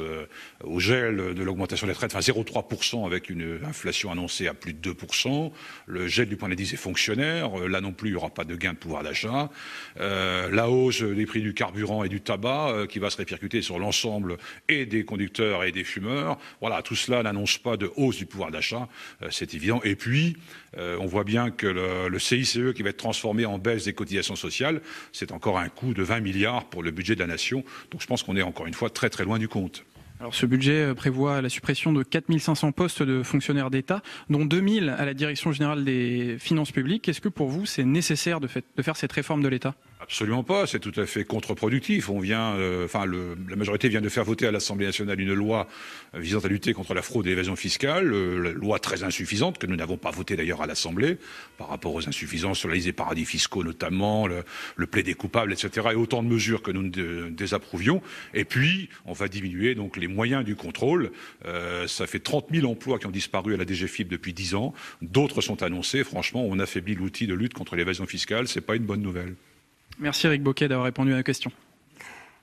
Speaker 11: au gel de l'augmentation des retraites, 0,3% avec une inflation annoncée à plus de 2%, le gel du point d'indice des fonctionnaires, là non plus, il n'y aura pas de gain de pouvoir d'achat, la hausse des prix du carburant et du tabac, qui va se répercuter sur l'ensemble et des conducteurs et des fumeurs. Voilà. Tout cela n'annonce pas de hausse du pouvoir d'achat, c'est évident. Et puis, on voit bien que le CICE qui va être transformé en baisse des cotisations sociales, c'est encore un coût de 20 milliards pour le budget de la nation. Donc je pense qu'on est encore une fois très très loin du compte.
Speaker 10: Alors ce budget prévoit la suppression de 4 500 postes de fonctionnaires d'État, dont 2 000 à la Direction générale des finances publiques. Est-ce que pour vous, c'est nécessaire de faire cette réforme de l'État ?
Speaker 11: Absolument pas, c'est tout à fait contre-productif. La majorité vient de faire voter à l'Assemblée nationale une loi visant à lutter contre la fraude et l'évasion fiscale, la loi très insuffisante que nous n'avons pas votée d'ailleurs à l'Assemblée par rapport aux insuffisances sur la liste des paradis fiscaux notamment, le plaidé coupable, etc. et autant de mesures que nous désapprouvions. Et puis, on va diminuer donc les moyens du contrôle. Ça fait 30 000 emplois qui ont disparu à la DGFiP depuis 10 ans. D'autres sont annoncés. Franchement, on affaiblit l'outil de lutte contre l'évasion fiscale. C'est pas une bonne nouvelle.
Speaker 10: Merci Éric Bocquet d'avoir répondu à la question.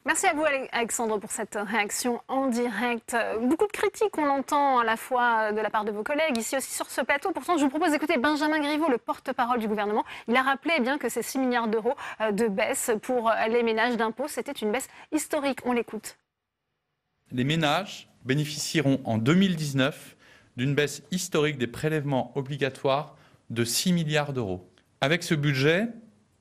Speaker 1: Merci à vous Alexandre pour cette réaction en direct. Beaucoup de critiques on l'entend à la fois de la part de vos collègues, ici aussi sur ce plateau. Pourtant je vous propose d'écouter Benjamin Griveaux, le porte-parole du gouvernement. Il a rappelé bien que ces 6 milliards d'euros de baisse pour les ménages d'impôts, c'était une baisse historique. On l'écoute.
Speaker 3: Les ménages bénéficieront en 2019 d'une baisse historique des prélèvements obligatoires de 6 milliards d'euros. Avec ce budget,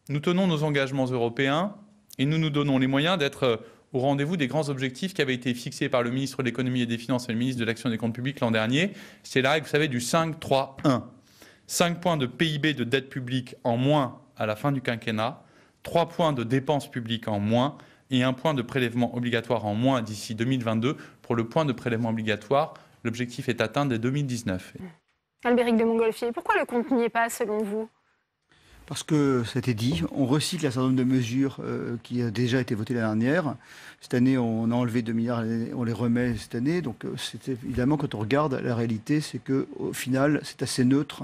Speaker 3: nous tenons nos engagements européens et nous nous donnons les moyens d'être au rendez-vous des grands objectifs qui avaient été fixés par le ministre de l'économie et des finances et le ministre de l'action et des comptes publics l'an dernier. C'est la règle, vous savez, du 5-3-1. 5 points de PIB de dette publique en moins à la fin du quinquennat, 3 points de dépenses publiques en moins et 1 point de prélèvement obligatoire en moins d'ici 2022. Pour le point de prélèvement obligatoire, l'objectif est atteint dès 2019.
Speaker 1: Albéric de Montgolfier, pourquoi le compte n'y est pas selon vous ?
Speaker 6: Parce que, ça a été dit, on recycle un certain nombre de mesures qui ont déjà été votées l'année dernière. Cette année, on a enlevé 2 milliards, on les remet cette année. Donc, évidemment, quand on regarde, la réalité, c'est qu'au final, c'est assez neutre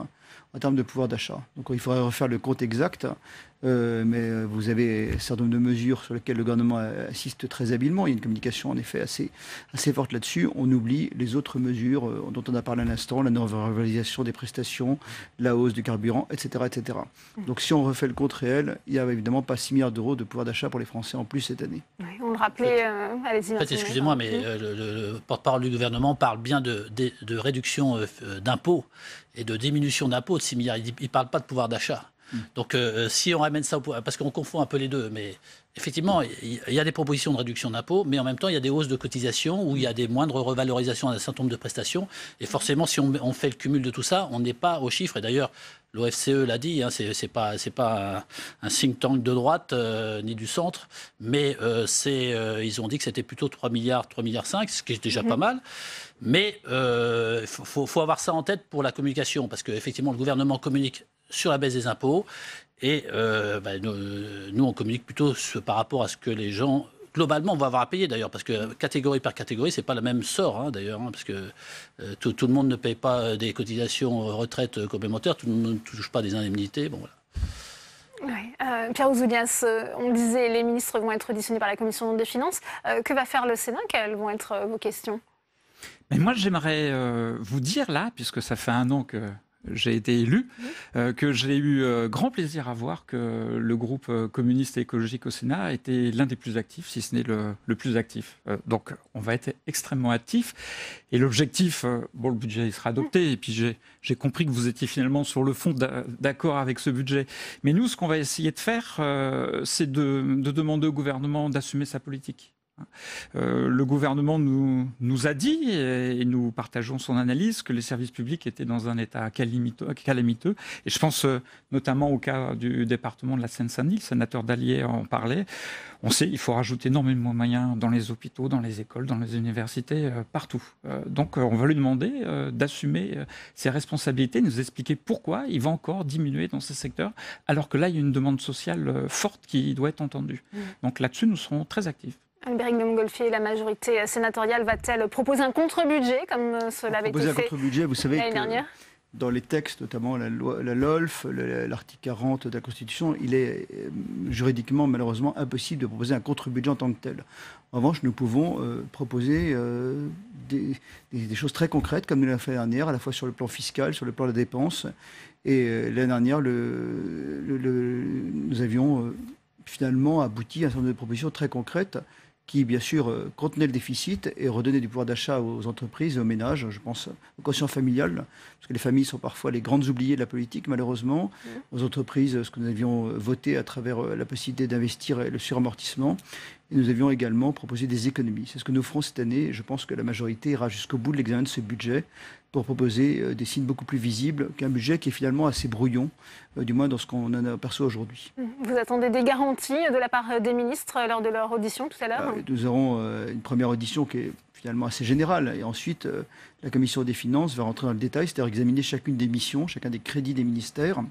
Speaker 6: en termes de pouvoir d'achat. Donc, il faudrait refaire le compte exact. Mais vous avez un certain nombre de mesures sur lesquelles le gouvernement assiste très habilement. Il y a une communication en effet assez forte là-dessus. On oublie les autres mesures dont on a parlé à l'instant, la non-revalorisation des prestations, la hausse du carburant, etc., etc. Donc si on refait le compte réel, il n'y a évidemment pas 6 milliards d'euros de pouvoir d'achat pour les Français en plus cette année.
Speaker 1: Oui, on le rappelait, allez-y.
Speaker 8: En fait, excusez-moi, mais le porte-parole du gouvernement parle bien de réduction d'impôts et de diminution d'impôts de 6 milliards. Il ne parle pas de pouvoir d'achat. Donc si on ramène ça au pouvoir, parce qu'on confond un peu les deux, mais effectivement, il y a des propositions de réduction d'impôts, mais en même temps, il y a des hausses de cotisations où il y a des moindres revalorisations d'un certain nombre de prestations. Et forcément, si on fait le cumul de tout ça, on n'est pas aux chiffres. Et d'ailleurs, l'OFCE l'a dit, hein, c'est pas un think tank de droite ni du centre, mais ils ont dit que c'était plutôt 3 milliards, 3 milliards 5, ce qui est déjà pas mal. Mais il faut avoir ça en tête pour la communication, parce qu'effectivement, le gouvernement communique sur la baisse des impôts et nous, on communique plutôt par rapport à ce que les gens, globalement, vont avoir à payer d'ailleurs, parce que catégorie par catégorie, c'est pas le même sort d'ailleurs, parce que tout le monde ne paye pas des cotisations retraite complémentaires, tout le monde ne touche pas des indemnités, bon voilà.
Speaker 1: Oui. Pierre Ouzoulias, on le disait, les ministres vont être auditionnés par la Commission des finances. Que va faire le Sénat? Quelles vont être vos questions?
Speaker 7: Mais moi, j'aimerais vous dire là, puisque ça fait 1 an que j'ai été élu, que j'ai eu grand plaisir à voir que le groupe communiste et écologique au Sénat était l'un des plus actifs, si ce n'est le plus actif. Donc on va être extrêmement actifs. Et l'objectif, le budget il sera adopté, et puis j'ai compris que vous étiez finalement sur le fond d'accord avec ce budget. Mais nous, ce qu'on va essayer de faire, c'est de demander au gouvernement d'assumer sa politique. Le gouvernement nous a dit, et nous partageons son analyse, que les services publics étaient dans un état calamiteux. Et je pense notamment au cas du département de la Seine-Saint-Denis, le sénateur Dallier en parlait. On sait qu'il faut rajouter énormément de moyens dans les hôpitaux, dans les écoles, dans les universités, partout. Donc on va lui demander d'assumer ses responsabilités, nous expliquer pourquoi il va encore diminuer dans ces secteurs, alors que là, il y a une demande sociale forte qui doit être entendue. Donc là-dessus, nous serons très actifs.
Speaker 1: Albéric de Montgolfier, la majorité sénatoriale va-t-elle proposer un contre-budget comme cela avait été fait
Speaker 6: un contre-budget, vous savez
Speaker 1: l'année
Speaker 6: que
Speaker 1: dernière?
Speaker 6: Dans les textes, notamment la LOLF, l'article 40 de la Constitution, il est juridiquement malheureusement impossible de proposer un contre-budget en tant que tel. En revanche, nous pouvons proposer des choses très concrètes, comme nous l'avons fait l'année dernière, à la fois sur le plan fiscal, sur le plan de la dépense. Et l'année dernière, nous avions finalement abouti à un certain nombre de propositions très concrètes qui, bien sûr, contenaient le déficit et redonnaient du pouvoir d'achat aux entreprises et aux ménages. Je pense au quotient familial, parce que les familles sont parfois les grandes oubliées de la politique, malheureusement. Aux entreprises, ce que nous avions voté à travers la possibilité d'investir et le suramortissement. Et nous avions également proposé des économies. C'est ce que nous ferons cette année. Et je pense que la majorité ira jusqu'au bout de l'examen de ce budget pour proposer des signes beaucoup plus visibles qu'un budget qui est finalement assez brouillon, du moins dans ce qu'on en aperçoit aujourd'hui.
Speaker 1: Vous attendez des garanties de la part des ministres lors de leur audition tout à l'heure?
Speaker 6: Nous aurons une première audition qui est finalement assez générale. Et ensuite, la Commission des finances va rentrer dans le détail, c'est-à-dire examiner chacune des missions, chacun des crédits des ministères.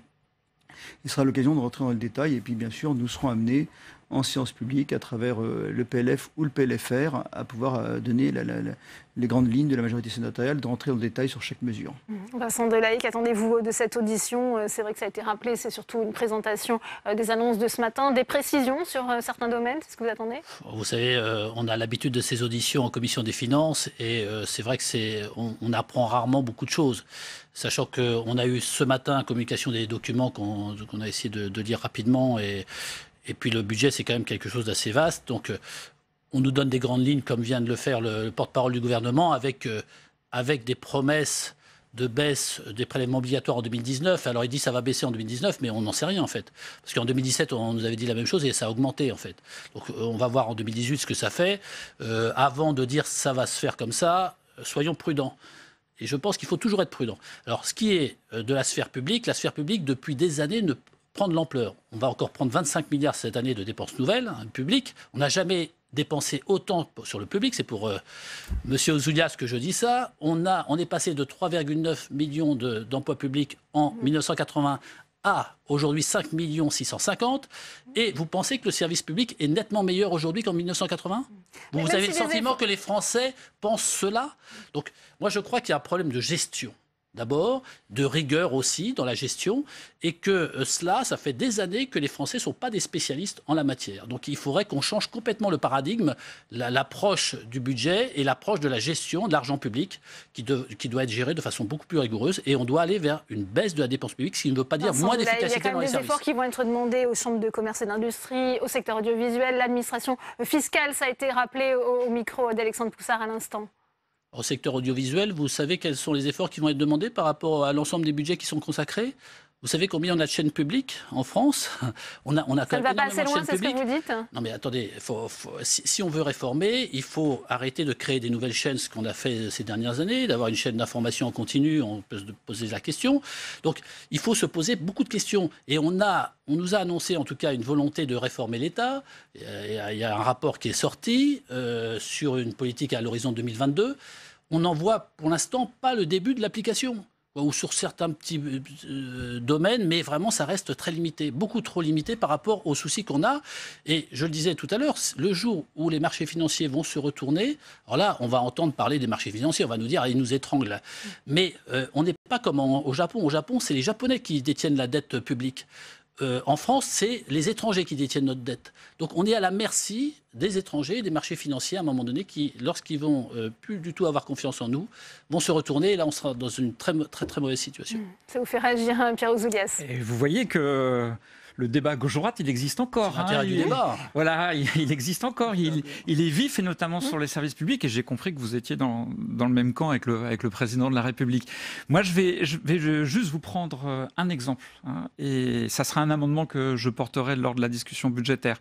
Speaker 6: Il sera l'occasion de rentrer dans le détail. Et puis, bien sûr, nous serons amenés en séance publique, à travers le PLF ou le PLFR, à pouvoir donner les grandes lignes de la majorité sénatoriale, de rentrer dans le détail sur chaque mesure.
Speaker 1: Vincent Delahaye, qu'attendez-vous de cette audition? C'est vrai que ça a été rappelé, c'est surtout une présentation des annonces de ce matin, des précisions sur certains domaines, c'est ce que vous attendez?
Speaker 8: Vous savez, on a l'habitude de ces auditions en commission des finances et c'est vrai que on apprend rarement beaucoup de choses. Sachant qu'on a eu ce matin communication des documents qu'on a essayé de lire rapidement et puis le budget, c'est quand même quelque chose d'assez vaste. Donc, on nous donne des grandes lignes, comme vient de le faire le porte-parole du gouvernement, avec des promesses de baisse des prélèvements obligatoires en 2019. Alors, il dit que ça va baisser en 2019, mais on n'en sait rien, en fait. Parce qu'en 2017, on nous avait dit la même chose et ça a augmenté, en fait. Donc, on va voir en 2018 ce que ça fait. Avant de dire ça va se faire comme ça, soyons prudents. Et je pense qu'il faut toujours être prudent. Alors, ce qui est de la sphère publique, depuis des années, ne prend de l'ampleur. On va encore prendre 25 milliards cette année de dépenses nouvelles, publiques. On n'a jamais dépensé autant sur le public. C'est pour M. Ouzoulias que je dis ça. On est passé de 3,9 millions d'emplois publics en 1980 à aujourd'hui 5 650 000. Et vous pensez que le service public est nettement meilleur aujourd'hui qu'en 1980 ? Vous avez le sentiment que les Français pensent cela ? Donc, moi, je crois qu'il y a un problème de gestion. D'abord, de rigueur aussi dans la gestion, et que ça fait des années que les Français ne sont pas des spécialistes en la matière. Donc il faudrait qu'on change complètement le paradigme, l'approche du budget et l'approche de la gestion de l'argent public qui doit être géré de façon beaucoup plus rigoureuse, et on doit aller vers une baisse de la dépense publique, ce qui ne veut pas dire moins d'efficacité dans les services. Il y a quand même des efforts
Speaker 1: qui vont être demandés aux chambres de commerce et d'industrie, au secteur audiovisuel, l'administration fiscale, ça a été rappelé au micro d'Alexandre Poussard à l'instant.
Speaker 8: Au secteur audiovisuel, vous savez quels sont les efforts qui vvont être demandés par rapport à l'ensemble des budgets qui sont consacrés ? Vous savez combien on a de chaînes publiques en France ? On a
Speaker 1: ça ne va pas assez loin, c'est ce que vous dites ?
Speaker 8: Non mais attendez, si on veut réformer, il faut arrêter de créer des nouvelles chaînes, ce qu'on a fait ces dernières années, d'avoir une chaîne d'information en continu, on peut se poser la question. Donc il faut se poser beaucoup de questions. Et on nous a annoncé en tout cas une volonté de réformer l'État. Il y a un rapport qui est sorti sur une politique à l'horizon 2022. On n'en voit pour l'instant pas le début de l'application. Ou sur certains petits domaines, mais vraiment ça reste très limité, beaucoup trop limité par rapport aux soucis qu'on a. Et je le disais tout à l'heure, le jour où les marchés financiers vont se retourner, alors là on va entendre parler des marchés financiers, on va nous dire ils nous étranglent. Mais on n'est pas comme au Japon. Au Japon, c'est les Japonais qui détiennent la dette publique. En France, c'est les étrangers qui détiennent notre dette. Donc on est à la merci des étrangers, des marchés financiers à un moment donné qui, lorsqu'ils vont plus du tout avoir confiance en nous, vont se retourner et là on sera dans une très très, très mauvaise situation.
Speaker 1: Ça vous fait réagir, Pierre Ouzoulias.
Speaker 7: Et vous voyez que le débat gauche-droite, il existe encore.
Speaker 8: C'est l'intérêt du débat.
Speaker 7: Voilà, il existe encore. Il est vif, et notamment sur les services publics. Et j'ai compris que vous étiez dans le même camp avec le président de la République. Moi, je vais juste vous prendre un exemple. Et ça sera un amendement que je porterai lors de la discussion budgétaire.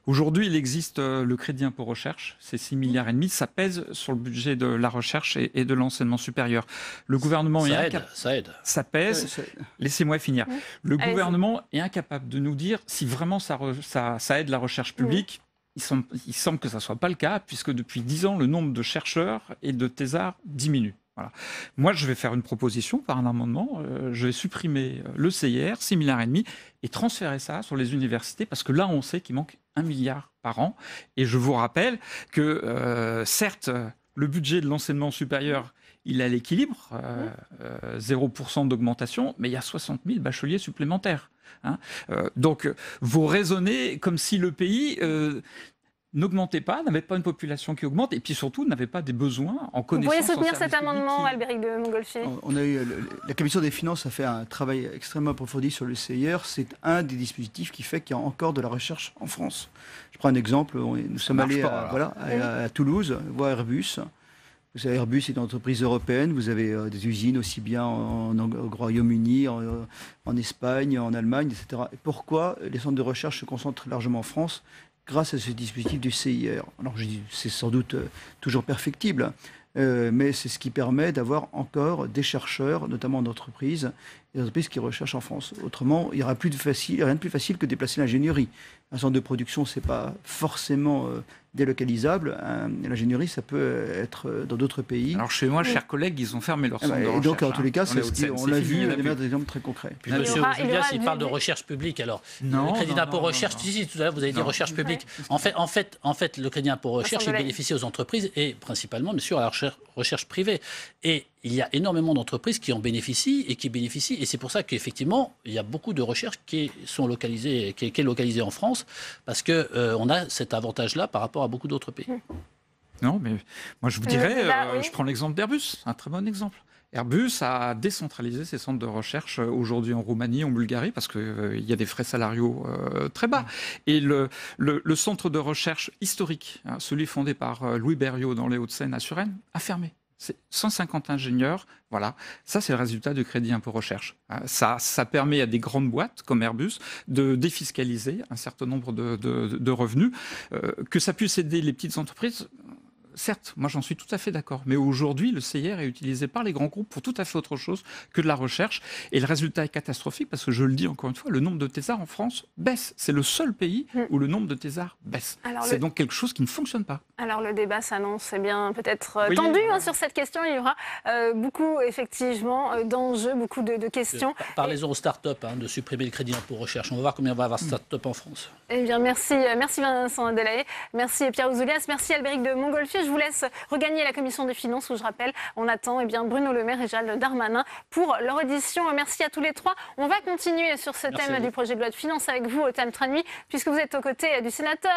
Speaker 7: Aujourd'hui, il existe le crédit impôt recherche. C'est 6,5 milliards. Ça pèse sur le budget de la recherche et de l'enseignement supérieur. Le gouvernement
Speaker 8: ça aide.
Speaker 7: Ça pèse. Laissez-moi finir. Le gouvernement est incapable de nous dire si vraiment ça aide la recherche publique. Il semble que ça ne soit pas le cas, puisque depuis 10 ans, le nombre de chercheurs et de thésards diminue. Voilà. Moi, je vais faire une proposition par un amendement. Je vais supprimer le CIR, 6,5 milliards, et transférer ça sur les universités, parce que là, on sait qu'il manque 1 milliard par an. Et je vous rappelle que, certes, le budget de l'enseignement supérieur, il est à l'équilibre, 0% d'augmentation, mais il y a 60 000 bacheliers supplémentaires. Donc, vous raisonnez comme si le pays n'augmentait pas, n'avait pas une population qui augmente, et puis surtout n'avait pas des besoins en connaissance.
Speaker 1: Vous pouvez soutenir cet amendement, Albéric de Montgolfier?
Speaker 6: La Commission des finances a fait un travail extrêmement approfondi sur le CIR. C'est un des dispositifs qui fait qu'il y a encore de la recherche en France. Je prends un exemple. Nous sommes allés à Toulouse, voir Airbus. Vous savez, Airbus est une entreprise européenne. Vous avez des usines aussi bien au Royaume-Uni, en Espagne, en Allemagne, etc. Et pourquoi les centres de recherche se concentrent largement en France grâce à ce dispositif du CIR. Alors c'est sans doute toujours perfectible, mais c'est ce qui permet d'avoir encore des chercheurs, notamment en entreprise, des entreprises qui recherchent en France. Autrement, il n'y aura rien de plus facile que de déplacer l'ingénierie. Un centre de production, ce n'est pas forcément délocalisable. L'ingénierie, ça peut être dans d'autres pays.
Speaker 7: Alors chez moi, chers collègues, ils ont fermé leur centre de recherche.
Speaker 6: Et donc, en tous les cas, on l'a vu, il y a
Speaker 7: des
Speaker 6: des exemples très concrets.
Speaker 8: Puis monsieur Ouzoulias, il parle de recherche publique. Alors, le crédit d'impôt recherche, si, tout à l'heure, vous avez dit recherche publique. En fait, le crédit d'impôt recherche, il bénéficie aux entreprises et principalement, bien sûr, à la recherche privée. Et il y a énormément d'entreprises qui en bénéficient, et c'est pour ça qu'effectivement, il y a beaucoup de recherches qui sont localisées, qui est localisée en France, parce qu'on a cet avantage-là par rapport à beaucoup d'autres pays.
Speaker 7: Non, mais moi je vous dirais, je prends l'exemple d'Airbus, un très bon exemple. Airbus a décentralisé ses centres de recherche aujourd'hui en Roumanie, en Bulgarie, parce qu'il y a des frais salariaux très bas. Et le centre de recherche historique, celui fondé par Louis Berriot dans les Hauts-de-Seine à Suresnes, a fermé. C'est 150 ingénieurs, voilà. Ça, c'est le résultat du crédit impôt recherche. Ça permet à des grandes boîtes comme Airbus de défiscaliser un certain nombre de revenus. Que ça puisse aider les petites entreprises, certes, moi j'en suis tout à fait d'accord. Mais aujourd'hui, le CIR est utilisé par les grands groupes pour tout à fait autre chose que de la recherche. Et le résultat est catastrophique parce que, je le dis encore une fois, le nombre de thésards en France baisse. C'est le seul pays où le nombre de thésards baisse. C'est donc quelque chose qui ne fonctionne pas.
Speaker 1: Alors le débat s'annonce bien peut-être tendu sur cette question. Il y aura beaucoup effectivement d'enjeux, beaucoup de questions.
Speaker 8: Parlez-en aux start-up de supprimer le crédit impôt recherche. On va voir combien va y avoir de start-up en France.
Speaker 1: Eh bien merci Vincent Delahaye, merci Pierre Ouzoulias, merci Albéric de Montgolfier. Je vous laisse regagner la commission des finances où je rappelle, on attend Bruno Le Maire et Gérald Darmanin pour leur audition. Merci à tous les trois. On va continuer sur ce thème du projet de loi de finances avec vous, Thème Tranui, puisque vous êtes aux côtés du sénateur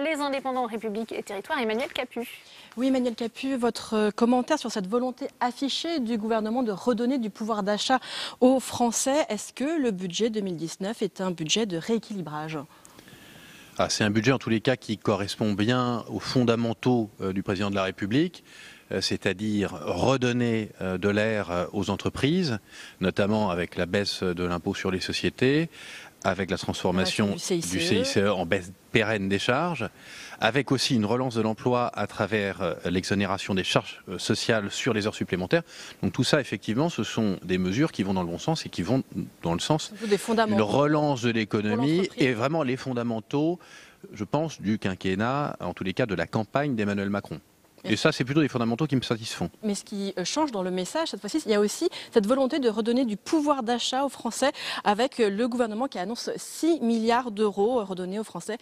Speaker 1: Les Indépendants, République et Territoire, Emmanuel Capus.
Speaker 4: Oui, Emmanuel Capus, votre commentaire sur cette volonté affichée du gouvernement de redonner du pouvoir d'achat aux Français. Est-ce que le budget 2019 est un budget de rééquilibrage ?
Speaker 12: C'est un budget en tous les cas qui correspond bien aux fondamentaux du président de la République, c'est-à-dire redonner de l'air aux entreprises, notamment avec la baisse de l'impôt sur les sociétés, avec la transformation du CICE en baisse pérenne des charges, avec aussi une relance de l'emploi à travers l'exonération des charges sociales sur les heures supplémentaires. Donc tout ça, effectivement, ce sont des mesures qui vont dans le bon sens et qui vont dans le sens d'une relance de l'économie et vraiment les fondamentaux, je pense, du quinquennat, en tous les cas de la campagne d'Emmanuel Macron. Et ça, c'est plutôt des fondamentaux qui me satisfont.
Speaker 4: Mais ce qui change dans le message, cette fois-ci, il y a aussi cette volonté de redonner du pouvoir d'achat aux Français avec le gouvernement qui annonce 6 milliards d'euros redonnés aux Français.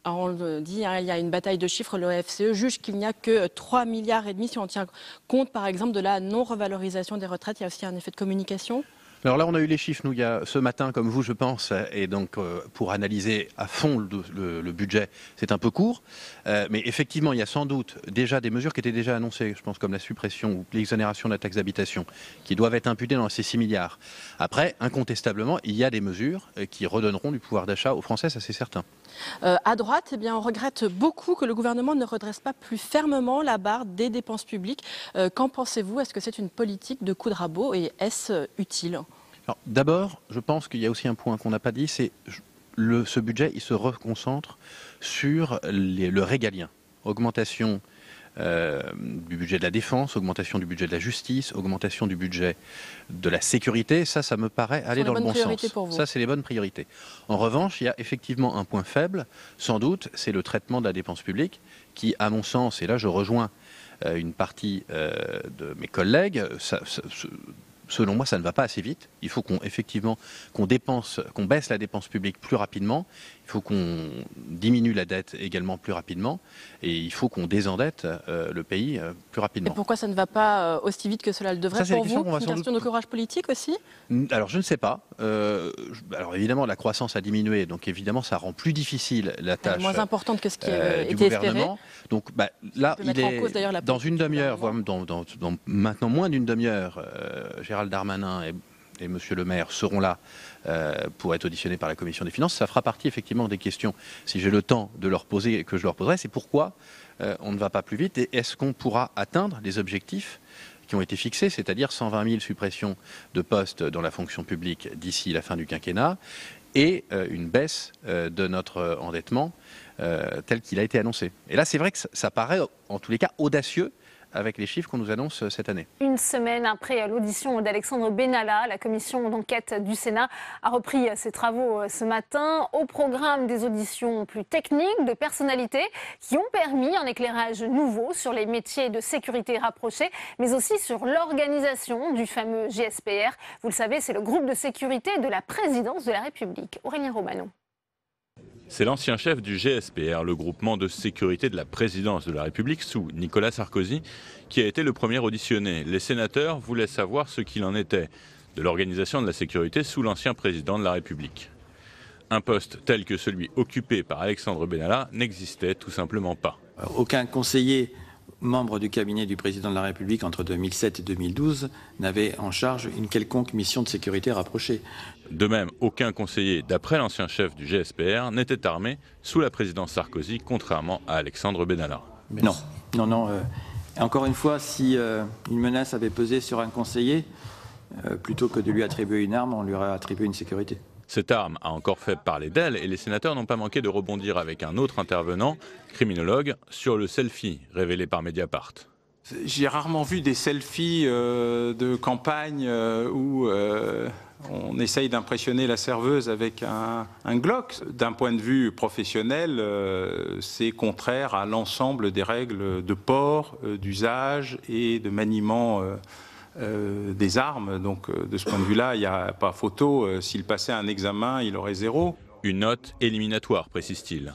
Speaker 4: Alors on le dit, il y a une bataille de chiffres. Le FCE juge qu'il n'y a que 3,5 milliards si on tient compte, par exemple, de la non-revalorisation des retraites. Il y a aussi un effet de communication.
Speaker 12: Alors là, on a eu les chiffres, nous, il y a ce matin, comme vous, je pense, et donc pour analyser à fond le budget, c'est un peu court. Mais effectivement, il y a sans doute déjà des mesures qui étaient déjà annoncées, je pense, comme la suppression ou l'exonération de la taxe d'habitation, qui doivent être imputées dans ces 6 milliards. Après, incontestablement, il y a des mesures qui redonneront du pouvoir d'achat aux Français, ça c'est certain.
Speaker 4: À droite, on regrette beaucoup que le gouvernement ne redresse pas plus fermement la barre des dépenses publiques. Qu'en pensez-vous? Est-ce que c'est une politique de coup de rabot et est-ce utile?
Speaker 12: D'abord, je pense qu'il y a aussi un point qu'on n'a pas dit, c'est ce budget, il se reconcentre sur le régalien. Augmentation du budget de la défense, augmentation du budget de la justice, augmentation du budget de la sécurité, ça me paraît aller dans le bon sens. Ça, c'est les bonnes priorités. En revanche, il y a effectivement un point faible, sans doute, c'est le traitement de la dépense publique, qui, à mon sens, et là je rejoins une partie de mes collègues, selon moi, ça ne va pas assez vite. Il faut qu'on baisse la dépense publique plus rapidement. Il faut qu'on diminue la dette également plus rapidement. Et il faut qu'on désendette le pays plus rapidement.
Speaker 4: Et pourquoi ça ne va pas aussi vite que cela le devrait pour vous? Une question de courage politique aussi?
Speaker 12: Alors, je ne sais pas. Alors, évidemment, la croissance a diminué. Donc, évidemment, ça rend plus difficile la tâche
Speaker 4: moins importante que ce qui était
Speaker 12: du gouvernement.
Speaker 4: Espéré.
Speaker 12: Donc, là, il est dans une demi-heure, voire dans maintenant moins d'une demi-heure, Gérald Darmanin et Monsieur le maire seront là pour être auditionnés par la Commission des finances. Ça fera partie effectivement des questions, si j'ai le temps de leur poser, que je leur poserai, c'est pourquoi on ne va pas plus vite et est-ce qu'on pourra atteindre les objectifs qui ont été fixés, c'est-à-dire 120 000 suppressions de postes dans la fonction publique d'ici la fin du quinquennat et une baisse de notre endettement tel qu'il a été annoncé. Et là, c'est vrai que ça paraît, en tous les cas, audacieux avec les chiffres qu'on nous annonce cette année.
Speaker 1: Une semaine après l'audition d'Alexandre Benalla, la commission d'enquête du Sénat a repris ses travaux ce matin. Au programme des auditions plus techniques de personnalités qui ont permis un éclairage nouveau sur les métiers de sécurité rapprochés, mais aussi sur l'organisation du fameux GSPR. Vous le savez, c'est le groupe de sécurité de la présidence de la République. Aurélien Romano.
Speaker 13: C'est l'ancien chef du GSPR, le groupement de sécurité de la présidence de la République, sous Nicolas Sarkozy, qui a été le premier auditionné. Les sénateurs voulaient savoir ce qu'il en était de l'organisation de la sécurité sous l'ancien président de la République. Un poste tel que celui occupé par Alexandre Benalla n'existait tout simplement pas.
Speaker 14: Aucun conseiller membre du cabinet du président de la République entre 2007 et 2012 n'avait en charge une quelconque mission de sécurité rapprochée.
Speaker 13: De même, aucun conseiller, d'après l'ancien chef du GSPR, n'était armé sous la présidence Sarkozy, contrairement à Alexandre Benalla.
Speaker 14: Non. Encore une fois, si une menace avait pesé sur un conseiller, plutôt que de lui attribuer une arme, on lui aurait attribué une sécurité.
Speaker 13: Cette arme a encore fait parler d'elle et les sénateurs n'ont pas manqué de rebondir avec un autre intervenant, criminologue, sur le selfie révélé par Mediapart.
Speaker 15: J'ai rarement vu des selfies de campagne où on essaye d'impressionner la serveuse avec un Glock. D'un point de vue professionnel, c'est contraire à l'ensemble des règles de port, d'usage et de maniement des armes. Donc de ce point de vue-là, il n'y a pas photo. S'il passait un examen, il aurait 0.
Speaker 13: Une note éliminatoire, précise-t-il.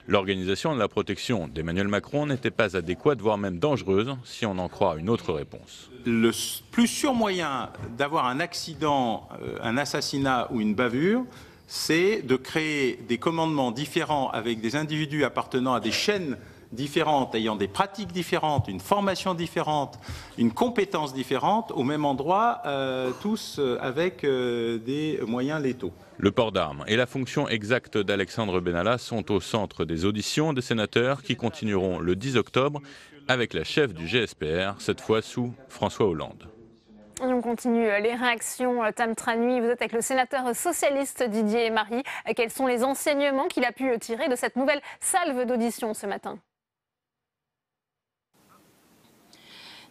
Speaker 13: L'organisation de la protection d'Emmanuel Macron n'était pas adéquate, voire même dangereuse, si on en croit une autre réponse.
Speaker 15: Le plus sûr moyen d'avoir un accident, un assassinat ou une bavure, c'est de créer des commandements différents avec des individus appartenant à des chaînes différentes, ayant des pratiques différentes, une formation différente, une compétence différente, au même endroit, tous avec des moyens létaux.
Speaker 13: Le port d'armes et la fonction exacte d'Alexandre Benalla sont au centre des auditions des sénateurs qui continueront le 10 octobre avec la chef du GSPR, cette fois sous François Hollande.
Speaker 1: Et on continue les réactions. Tam Tranui, vous êtes avec le sénateur socialiste Didier Marie. Quels sont les enseignements qu'il a pu tirer de cette nouvelle salve d'audition ce matin ?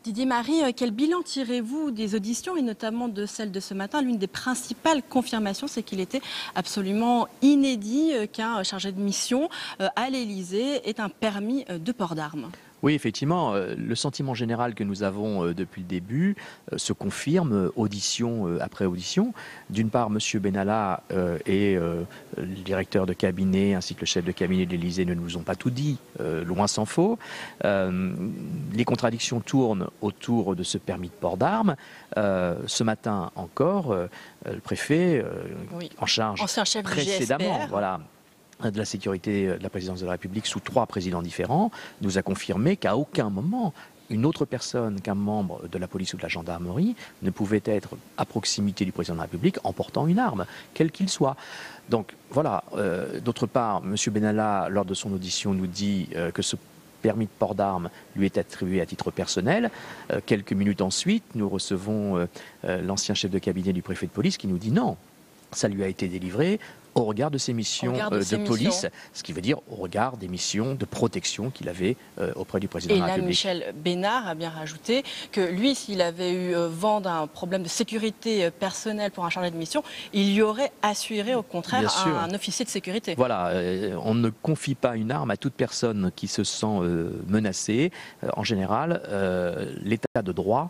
Speaker 4: Didier Marie, quel bilan tirez-vous des auditions et notamment de celle de ce matin? L'une des principales confirmations, c'est qu'il était absolument inédit qu'un chargé de mission à l'Élysée ait un permis de port d'armes.
Speaker 16: Oui, effectivement, le sentiment général que nous avons depuis le début se confirme audition après audition. D'une part, M. Benalla et le directeur de cabinet ainsi que le chef de cabinet de l'Élysée ne nous ont pas tout dit, loin s'en faut. Les contradictions tournent autour de ce permis de port d'armes. Ce matin encore, le préfet en charge précédemment, voilà, de la sécurité de la présidence de la République sous 3 présidents différents, nous a confirmé qu'à aucun moment une autre personne qu'un membre de la police ou de la gendarmerie ne pouvait être à proximité du président de la République en portant une arme, quel qu'il soit. Donc voilà, d'autre part, M. Benalla, lors de son audition, nous dit que ce permis de port d'armes lui est attribué à titre personnel. Quelques minutes ensuite, nous recevons l'ancien chef de cabinet du préfet de police qui nous dit non, ça lui a été délivré au regard de ses missions de police, ce qui veut dire au regard des missions de protection qu'il avait auprès du président de la République.
Speaker 4: Et là, Michel Bénard a bien rajouté que lui, s'il avait eu vent d'un problème de sécurité personnelle pour un chargé de mission, il y aurait assuré au contraire un officier de sécurité.
Speaker 16: Voilà, on ne confie pas une arme à toute personne qui se sent menacée. En général, l'état de droit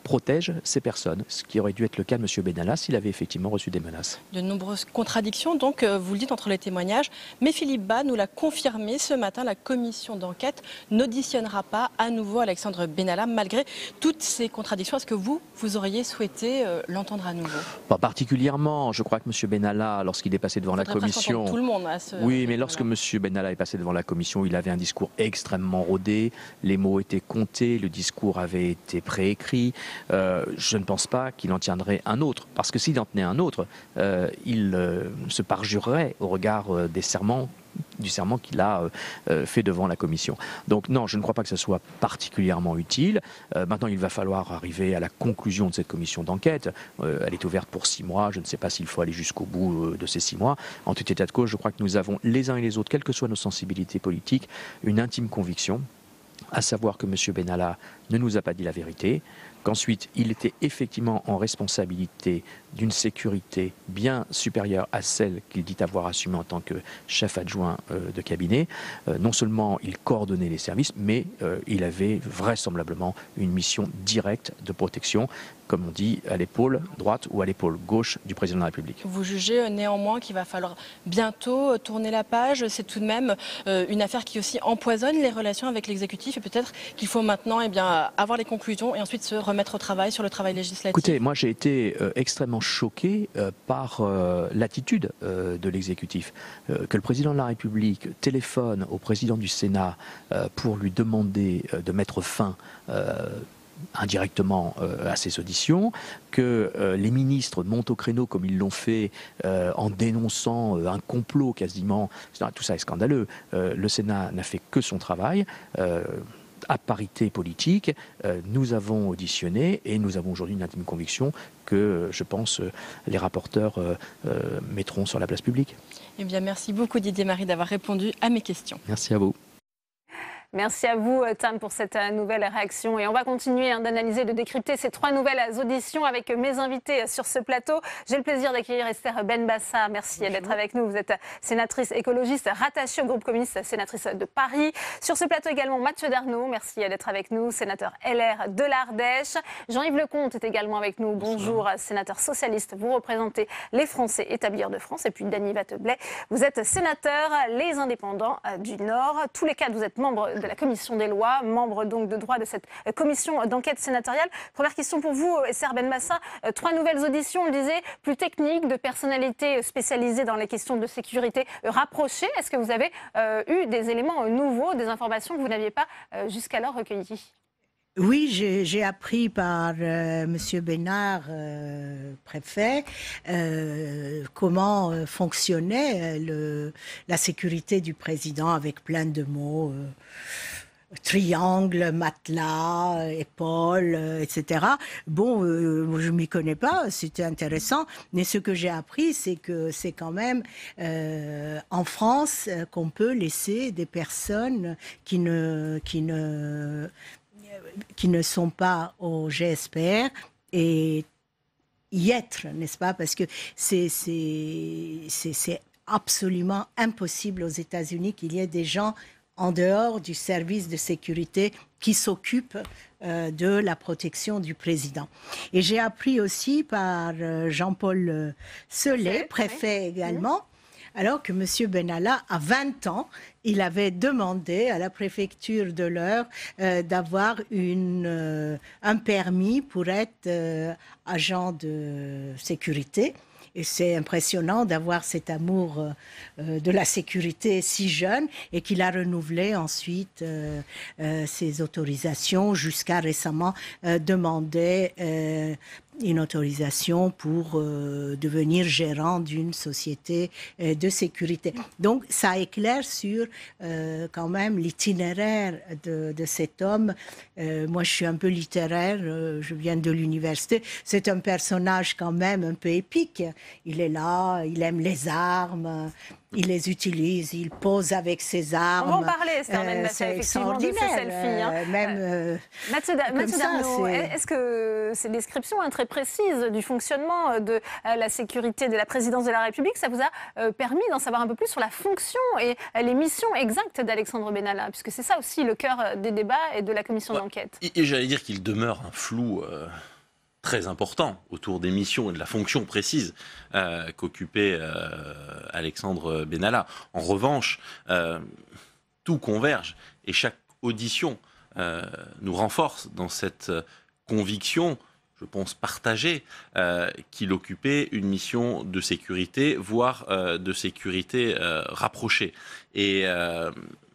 Speaker 16: protège ces personnes, ce qui aurait dû être le cas de M. Benalla s'il avait effectivement reçu des menaces.
Speaker 4: De nombreuses contradictions, donc, vous le dites, entre les témoignages, mais Philippe Bas nous l'a confirmé ce matin, la commission d'enquête n'auditionnera pas à nouveau Alexandre Benalla, malgré toutes ces contradictions. Est-ce que vous auriez souhaité l'entendre à nouveau?
Speaker 16: Pas particulièrement. Je crois que M. Benalla, lorsqu'il est passé devant la commission...
Speaker 4: Tout le monde
Speaker 16: oui, mais lorsque M. Benalla est passé devant la commission, il avait un discours extrêmement rodé, les mots étaient comptés, le discours avait été préécrit. Je ne pense pas qu'il en tiendrait un autre, parce que s'il en tenait un autre, il se parjurerait au regard des serments du serment qu'il a fait devant la commission. Donc non, je ne crois pas que ce soit particulièrement utile. Maintenant, il va falloir arriver à la conclusion de cette commission d'enquête. Elle est ouverte pour 6 mois. Je ne sais pas s'il faut aller jusqu'au bout de ces 6 mois. En tout état de cause, je crois que nous avons les uns et les autres, quelles que soient nos sensibilités politiques, une intime conviction, à savoir que M. Benalla ne nous a pas dit la vérité, qu'ensuite il était effectivement en responsabilité d'une sécurité bien supérieure à celle qu'il dit avoir assumée en tant que chef adjoint de cabinet. Non seulement il coordonnait les services, mais il avait vraisemblablement une mission directe de protection, comme on dit, à l'épaule droite ou à l'épaule gauche du président de la République.
Speaker 4: Vous jugez néanmoins qu'il va falloir bientôt tourner la page. C'est tout de même une affaire qui aussi empoisonne les relations avec l'exécutif et peut-être qu'il faut maintenant avoir les conclusions et ensuite se remettre au travail sur le travail législatif.
Speaker 16: Écoutez, moi j'ai été extrêmement choqué par l'attitude de l'exécutif. Que le président de la République téléphone au président du Sénat pour lui demander de mettre fin indirectement à ces auditions, que les ministres montent au créneau comme ils l'ont fait en dénonçant un complot quasiment. Tout ça est scandaleux. Le Sénat n'a fait que son travail. À parité politique, nous avons auditionné et nous avons aujourd'hui une intime conviction que, je pense, les rapporteurs mettront sur la place publique.
Speaker 4: Eh bien, merci beaucoup Didier Marie d'avoir répondu à mes questions.
Speaker 16: Merci à vous.
Speaker 1: Merci à vous, Tam, pour cette nouvelle réaction. Et on va continuer d'analyser, de décrypter ces 3 nouvelles auditions avec mes invités sur ce plateau. J'ai le plaisir d'accueillir Esther Benbassa. Merci d'être avec nous. Vous êtes sénatrice écologiste rattachée au groupe communiste, sénatrice de Paris. Sur ce plateau également, Mathieu Darnaud. Merci d'être avec nous, sénateur LR de l'Ardèche. Jean-Yves Lecomte est également avec nous. Bonjour, sénateur socialiste. Vous représentez les Français établis hors de France. Et puis Dany Wattebled, vous êtes sénateur Les Indépendants du Nord. Tous les 4, vous êtes membres de la commission des lois, membre donc de droit de cette commission d'enquête sénatoriale. Première question pour vous, Esther Benbassa. 3 nouvelles auditions, on le disait, plus techniques, de personnalités spécialisées dans les questions de sécurité rapprochées. Est-ce que vous avez eu des éléments nouveaux, des informations que vous n'aviez pas jusqu'alors recueillies ?
Speaker 17: Oui, j'ai appris par M. Bénard, préfet, comment fonctionnait la sécurité du président avec plein de mots. Triangle, matelas, épaule, etc. Bon, je ne m'y connais pas, c'était intéressant, mais ce que j'ai appris, c'est que c'est quand même en France qu'on peut laisser des personnes qui ne sont pas au GSPR et y être, n'est-ce pas? Parce que c'est absolument impossible aux États-Unis qu'il y ait des gens en dehors du service de sécurité qui s'occupent de la protection du président. Et j'ai appris aussi par Jean-Paul Selet, préfet également, alors que M. Benalla, à 20 ans, il avait demandé à la préfecture de l'Eure d'avoir un permis pour être agent de sécurité. Et c'est impressionnant d'avoir cet amour de la sécurité si jeune et qu'il a renouvelé ensuite ses autorisations jusqu'à récemment demander une autorisation pour devenir gérant d'une société de sécurité. Donc ça éclaire sur quand même l'itinéraire de cet homme. Moi je suis un peu littéraire, je viens de l'université. C'est un personnage quand même un peu épique. Il est là, il aime les armes, il les utilise, il pose avec ses armes.
Speaker 1: On va en parler, c'est extraordinaire. Mathieu Darnaud, est-ce que ces descriptions très précises du fonctionnement de la sécurité de la présidence de la République, ça vous a permis d'en savoir un peu plus sur la fonction et les missions exactes d'Alexandre Benalla, puisque c'est ça aussi le cœur des débats et de la commission d'enquête.
Speaker 18: Et j'allais dire qu'il demeure un flou très important autour des missions et de la fonction précise qu'occupait Alexandre Benalla. En revanche, tout converge et chaque audition nous renforce dans cette conviction, je pense partagée, qu'il occupait une mission de sécurité, voire de sécurité rapprochée. Et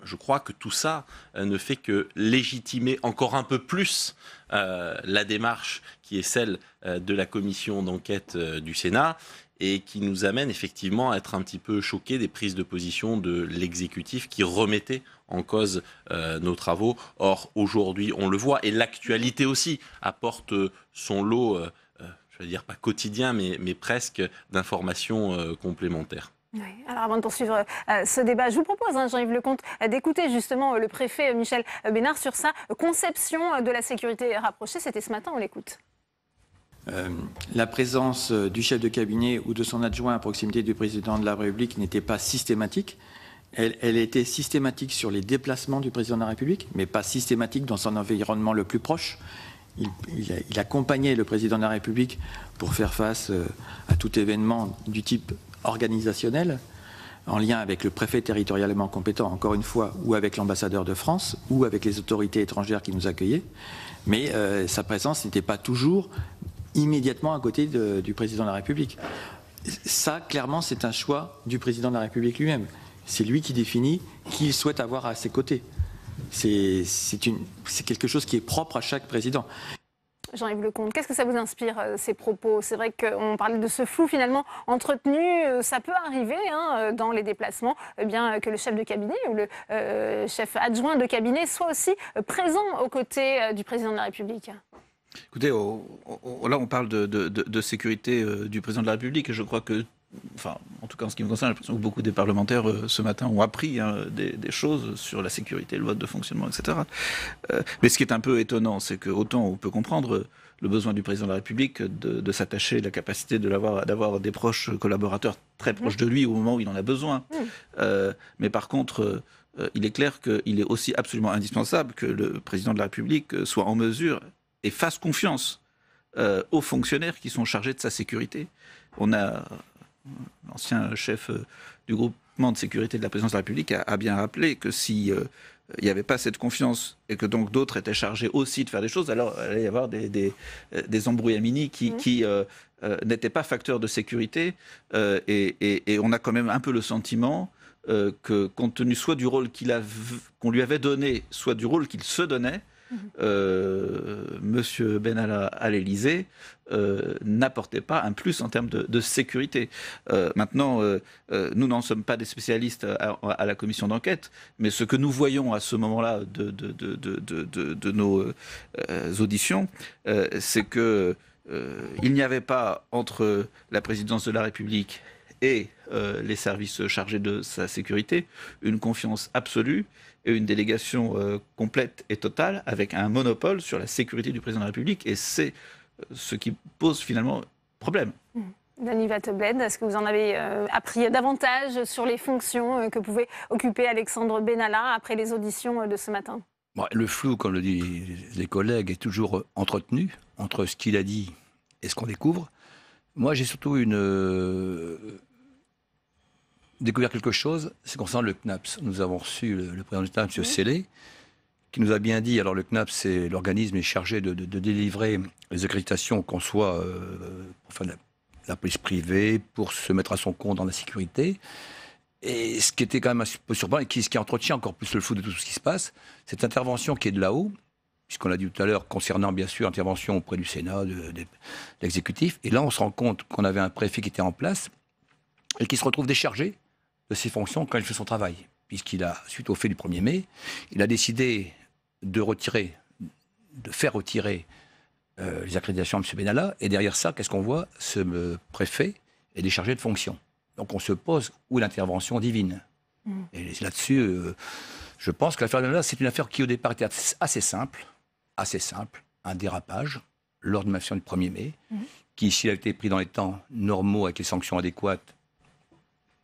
Speaker 18: je crois que tout ça ne fait que légitimer encore un peu plus la démarche qui est celle de la commission d'enquête du Sénat et qui nous amène effectivement à être un petit peu choqués des prises de position de l'exécutif qui remettait en cause nos travaux. Or, aujourd'hui, on le voit, et l'actualité aussi apporte son lot, je ne vais dire pas quotidien, mais presque d'informations complémentaires.
Speaker 1: Oui. Alors avant de poursuivre ce débat, je vous propose, Jean-Yves Lecomte, d'écouter justement le préfet Michel Bénard sur sa conception de la sécurité rapprochée. C'était ce matin, on l'écoute.
Speaker 16: La présence du chef de cabinet ou de son adjoint à proximité du président de la République n'était pas systématique. Elle était systématique sur les déplacements du président de la République, mais pas systématique dans son environnement le plus proche. Il accompagnait le président de la République pour faire face à tout événement du type organisationnel, en lien avec le préfet territorialement compétent, encore une fois, ou avec l'ambassadeur de France, ou avec les autorités étrangères qui nous accueillaient. Mais sa présence n'était pas toujours immédiatement à côté du président de la République. Ça, clairement, c'est un choix du président de la République lui-même. C'est lui qui définit qui il souhaite avoir à ses côtés. C'est quelque chose qui est propre à chaque président.
Speaker 1: Jean-Yves Lecomte, qu'est-ce que ça vous inspire, ces propos? C'est vrai qu'on parlait de ce flou finalement entretenu. Ça peut arriver dans les déplacements que le chef de cabinet ou le chef adjoint de cabinet soit aussi présent aux côtés du président de la République.
Speaker 19: Écoutez, là on parle de sécurité du président de la République et je crois que, enfin, en tout cas en ce qui me concerne, j'ai l'impression que beaucoup des parlementaires ce matin ont appris des choses sur la sécurité, le mode de fonctionnement, etc. Mais ce qui est un peu étonnant, c'est que autant on peut comprendre le besoin du président de la République de s'attacher, la capacité d'avoir des proches collaborateurs très proches de lui au moment où il en a besoin. Mais par contre, il est clair qu'il est aussi absolument indispensable que le président de la République soit en mesure et fasse confiance aux fonctionnaires qui sont chargés de sa sécurité. On a l'ancien chef du groupement de sécurité de la présidence de la République a bien rappelé que si il n'y avait pas cette confiance et que donc d'autres étaient chargés aussi de faire des choses, alors il allait y avoir des embrouillamini qui n'étaient pas facteurs de sécurité et on a quand même un peu le sentiment que compte tenu soit du rôle qu'on lui avait donné, soit du rôle qu'il se donnait, Monsieur Benalla à l'Élysée n'apportait pas un plus en termes de sécurité. Maintenant, nous n'en sommes pas des spécialistes à la commission d'enquête, mais ce que nous voyons à ce moment-là de nos auditions, c'est que il n'y avait pas entre la présidence de la République et les services chargés de sa sécurité une confiance absolue et une délégation complète et totale avec un monopole sur la sécurité du président de la République. Et c'est ce qui pose finalement problème.
Speaker 1: Dany Wattebled, est-ce que vous en avez appris davantage sur les fonctions que pouvait occuper Alexandre Benalla après les auditions de ce matin?
Speaker 20: Le flou, comme le disent les collègues, est toujours entretenu entre ce qu'il a dit et ce qu'on découvre. Moi, j'ai surtout découvert quelque chose, c'est concernant le CNAPS. Nous avons reçu le président du CNAPS, M. Sellé, qui nous a bien dit, alors le CNAPS, c'est l'organisme est chargé de délivrer les accréditations qu'on soit pour faire de la police privée, pour se mettre à son compte dans la sécurité. Et ce qui était quand même un peu surprenant, et ce qui entretient encore plus le flou de tout ce qui se passe, cette intervention qui est de là-haut, puisqu'on l'a dit tout à l'heure, concernant bien sûr l'intervention auprès du Sénat, de l'exécutif. Et là, on se rend compte qu'on avait un préfet qui était en place et qui se retrouve déchargé de ses fonctions quand il fait son travail. Puisqu'il a, suite au fait du 1er mai, il a décidé de faire retirer les accréditations de M. Benalla. Et derrière ça, qu'est-ce qu'on voit? Ce préfet est déchargé de fonctions. Donc on se pose où est l'intervention divine. Et là-dessus, je pense que l'affaire Benalla, c'est une affaire qui au départ était assez simple, un dérapage lors de l'action du 1er mai, qui, s'il a été pris dans les temps normaux avec les sanctions adéquates,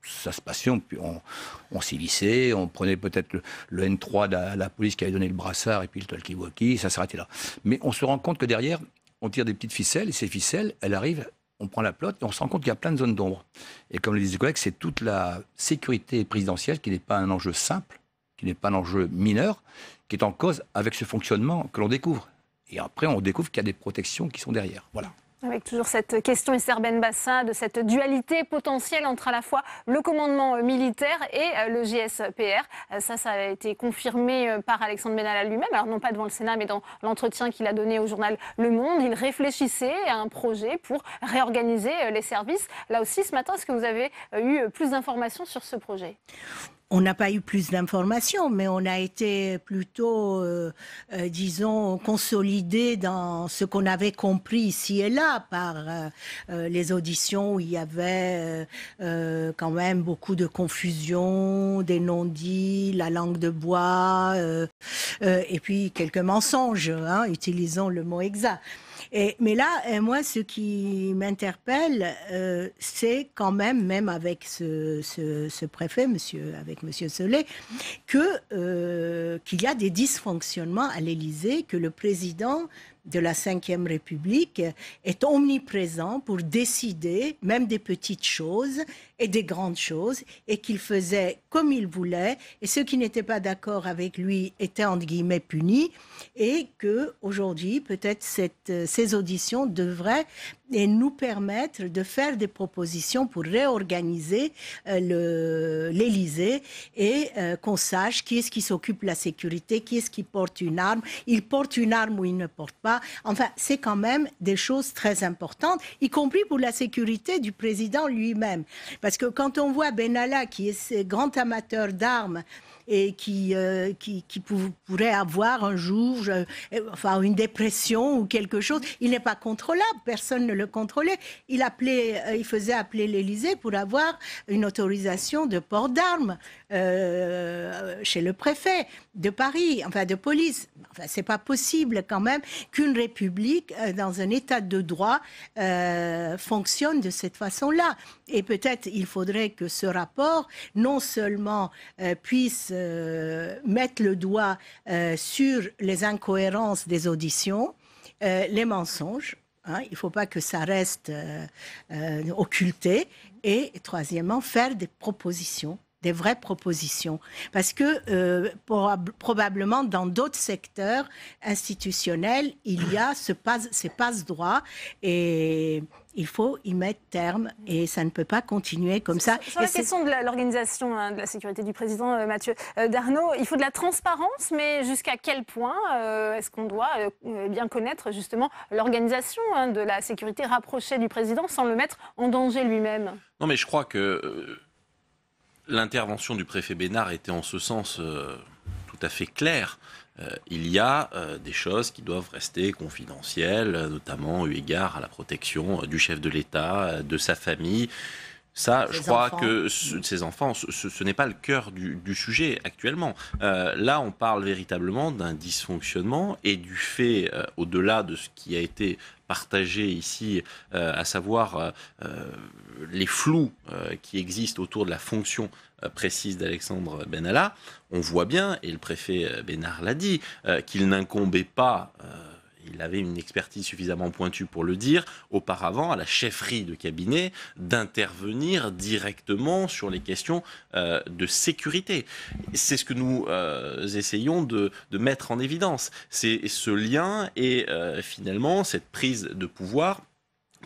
Speaker 20: ça se passait, on sévissait, on prenait peut-être le N3 de la police qui avait donné le brassard et puis le talkie-walkie, ça s'arrêtait là. Mais on se rend compte que derrière, on tire des petites ficelles, et ces ficelles, elles arrivent, on prend la plotte, et on se rend compte qu'il y a plein de zones d'ombre. Et comme le disaient les collègues, c'est toute la sécurité présidentielle qui n'est pas un enjeu simple, qui n'est pas un enjeu mineur, qui est en cause avec ce fonctionnement que l'on découvre. Et après, on découvre qu'il y a des protections qui sont derrière. Voilà.
Speaker 1: Avec toujours cette question, Esther Benbassa, de cette dualité potentielle entre à la fois le commandement militaire et le GSPR. Ça a été confirmé par Alexandre Benalla lui-même, alors non pas devant le Sénat, mais dans l'entretien qu'il a donné au journal Le Monde. Il réfléchissait à un projet pour réorganiser les services. Là aussi, ce matin, est-ce que vous avez eu plus d'informations sur ce projet ?
Speaker 17: On n'a pas eu plus d'informations, mais on a été plutôt, disons, consolidé dans ce qu'on avait compris ici et là par les auditions où il y avait quand même beaucoup de confusion, des non-dits, la langue de bois, et puis quelques mensonges, utilisons le mot exact. Mais là, moi, ce qui m'interpelle, c'est quand même avec ce préfet, avec M. Solé, qu'il y a des dysfonctionnements à l'Élysée, que le président de la Ve République est omniprésent pour décider même des petites choses et des grandes choses, et qu'il faisait comme il voulait, et ceux qui n'étaient pas d'accord avec lui étaient entre guillemets punis, et que aujourd'hui peut-être ces auditions devraient nous permettre de faire des propositions pour réorganiser l'Élysée et qu'on sache qui est-ce qui s'occupe de la sécurité, qui est-ce qui porte une arme, il porte une arme ou il ne porte pas. Enfin, c'est quand même des choses très importantes, y compris pour la sécurité du président lui-même. Parce que quand on voit Benalla, qui est ce grand amateur d'armes, et qui pourrait avoir un jour une dépression ou quelque chose, il n'est pas contrôlable, personne ne le contrôlait. Il faisait appeler l'Élysée pour avoir une autorisation de port d'armes chez le préfet de Paris, de police. C'est pas possible quand même qu'une république dans un état de droit fonctionne de cette façon-là. Et peut-être il faudrait que ce rapport non seulement puisse mettre le doigt sur les incohérences des auditions, les mensonges. Il ne faut pas que ça reste occulté. Et troisièmement, faire des propositions, des vraies propositions. Parce que probablement dans d'autres secteurs institutionnels, il y a ces passe-droits et il faut y mettre terme et ça ne peut pas continuer comme ça.
Speaker 1: Sur la question de l'organisation de la sécurité du président, Mathieu Darnaud, il faut de la transparence, mais jusqu'à quel point est-ce qu'on doit bien connaître justement l'organisation de la sécurité rapprochée du président sans le mettre en danger lui-même ?
Speaker 18: Non, mais je crois que l'intervention du préfet Bénard était en ce sens tout à fait claire. Il y a des choses qui doivent rester confidentielles, notamment eu égard à la protection du chef de l'État, de sa famille. Ça, je crois que ces enfants, ce n'est pas le cœur du sujet actuellement. Là, on parle véritablement d'un dysfonctionnement et du fait, au-delà de ce qui a été partagé ici, à savoir les flous qui existent autour de la fonction précise d'Alexandre Benalla, on voit bien, et le préfet Bénard l'a dit, qu'il n'incombait pas... il avait une expertise suffisamment pointue pour le dire, auparavant, à la chefferie de cabinet, d'intervenir directement sur les questions de sécurité. C'est ce que nous essayons de mettre en évidence. C'est ce lien et finalement cette prise de pouvoir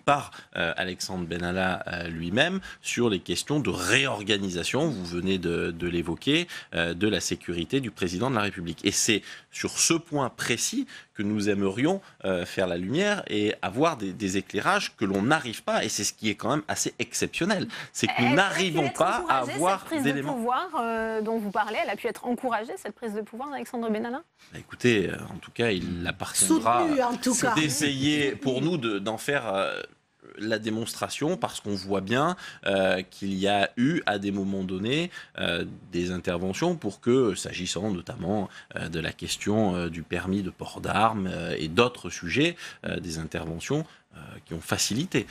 Speaker 18: par Alexandre Benalla lui-même sur les questions de réorganisation, vous venez de l'évoquer, de la sécurité du président de la République. Et c'est sur ce point précis que nous aimerions faire la lumière et avoir des éclairages que l'on n'arrive pas, et c'est ce qui est quand même assez exceptionnel, c'est que nous n'arrivons pas à avoir d'éléments.
Speaker 1: Cette prise de pouvoir dont vous parlez, elle a pu être encouragée, cette prise de pouvoir d'Alexandre Benalla ?
Speaker 18: Écoutez, en tout cas, il appartiendra d'essayer pour nous d'en faire la démonstration, parce qu'on voit bien qu'il y a eu à des moments donnés des interventions pour que, s'agissant notamment de la question du permis de port d'armes et d'autres sujets, des interventions qui ont facilité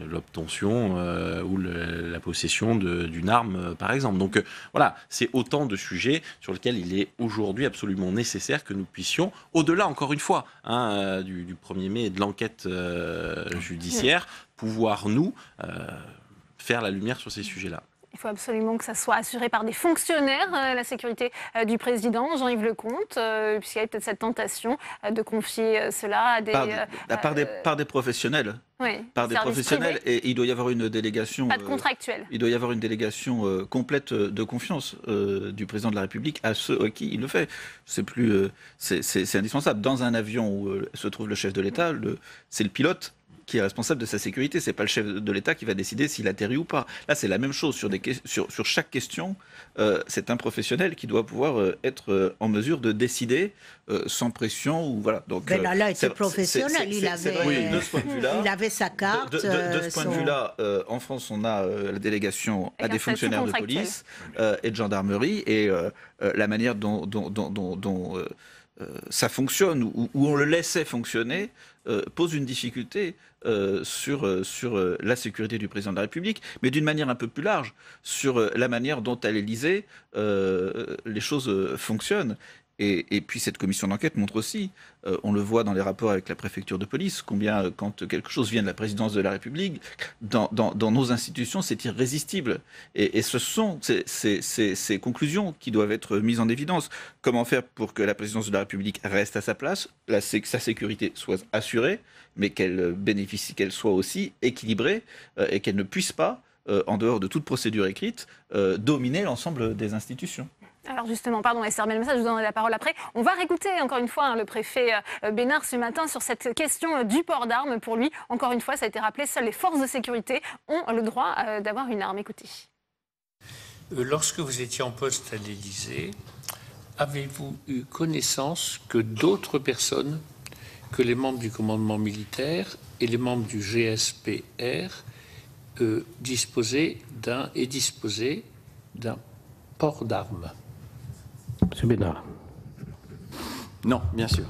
Speaker 18: l'obtention ou la possession d'une arme, par exemple. Donc voilà, c'est autant de sujets sur lesquels il est aujourd'hui absolument nécessaire que nous puissions, au-delà, encore une fois, du 1er mai et de l'enquête judiciaire, pouvoir, nous, faire la lumière sur ces sujets-là.
Speaker 1: Il faut absolument que ça soit assuré par des fonctionnaires, la sécurité du président, Jean-Yves Leconte, puisqu'il y a peut-être cette tentation de confier cela à des...
Speaker 19: Par des professionnels.
Speaker 1: Oui,
Speaker 19: par des professionnels, et il doit y avoir une délégation.
Speaker 1: Pas de contractuel.
Speaker 19: Il doit y avoir une délégation complète de confiance du président de la République à ceux à qui il le fait. C'est indispensable. Dans un avion où se trouve le chef de l'État, c'est le pilote qui est responsable de sa sécurité. C'est pas le chef de l'État qui va décider s'il atterrit ou pas. Là, c'est la même chose sur chaque question. C'est un professionnel qui doit pouvoir être en mesure de décider sans pression ou voilà. Donc
Speaker 17: Benalla était professionnel. Il avait sa carte.
Speaker 19: De ce point de vue-là, en France, on a la délégation à des fonctionnaires de police et de gendarmerie, et la manière dont ça fonctionne ou on le laissait fonctionner pose une difficulté sur la sécurité du président de la République, mais d'une manière un peu plus large, sur la manière dont à l'Élysée les choses fonctionnent. Et puis cette commission d'enquête montre aussi, on le voit dans les rapports avec la préfecture de police, combien quand quelque chose vient de la présidence de la République, dans nos institutions, c'est irrésistible. Et ce sont ces conclusions qui doivent être mises en évidence. Comment faire pour que la présidence de la République reste à sa place, que sa sécurité soit assurée, mais qu'elle soit aussi équilibrée et qu'elle ne puisse pas, en dehors de toute procédure écrite, dominer l'ensemble des institutions.
Speaker 1: Alors justement, pardon Esther Benbassa, je vous donnerai la parole après. On va réécouter encore une fois le préfet Bénard ce matin sur cette question du port d'armes. Pour lui, encore une fois, ça a été rappelé, seules les forces de sécurité ont le droit d'avoir une arme. Écoutez.
Speaker 21: Lorsque vous étiez en poste à l'Élysée, avez-vous eu connaissance que d'autres personnes que les membres du commandement militaire et les membres du GSPR disposaient d'un port d'armes?
Speaker 14: Monsieur Bénard. Non, bien sûr.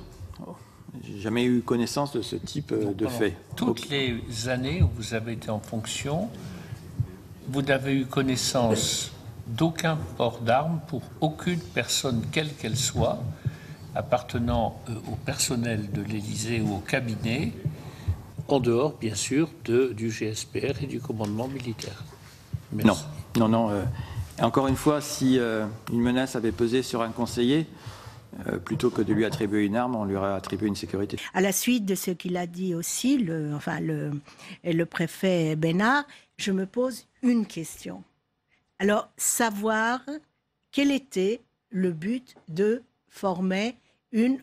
Speaker 14: J'ai jamais eu connaissance de ce type de fait.
Speaker 21: Toutes les années où vous avez été en fonction, vous n'avez eu connaissance d'aucun port d'armes pour aucune personne, quelle qu'elle soit, appartenant au personnel de l'Élysée ou au cabinet, en dehors, bien sûr, du GSPR et du commandement militaire. Merci.
Speaker 14: Non. Encore une fois, si une menace avait pesé sur un conseiller, plutôt que de lui attribuer une arme, on lui aurait attribué une sécurité.
Speaker 17: À la suite de ce qu'il a dit aussi, le préfet Bénard, je me pose une question. Alors, savoir quel était le but de former une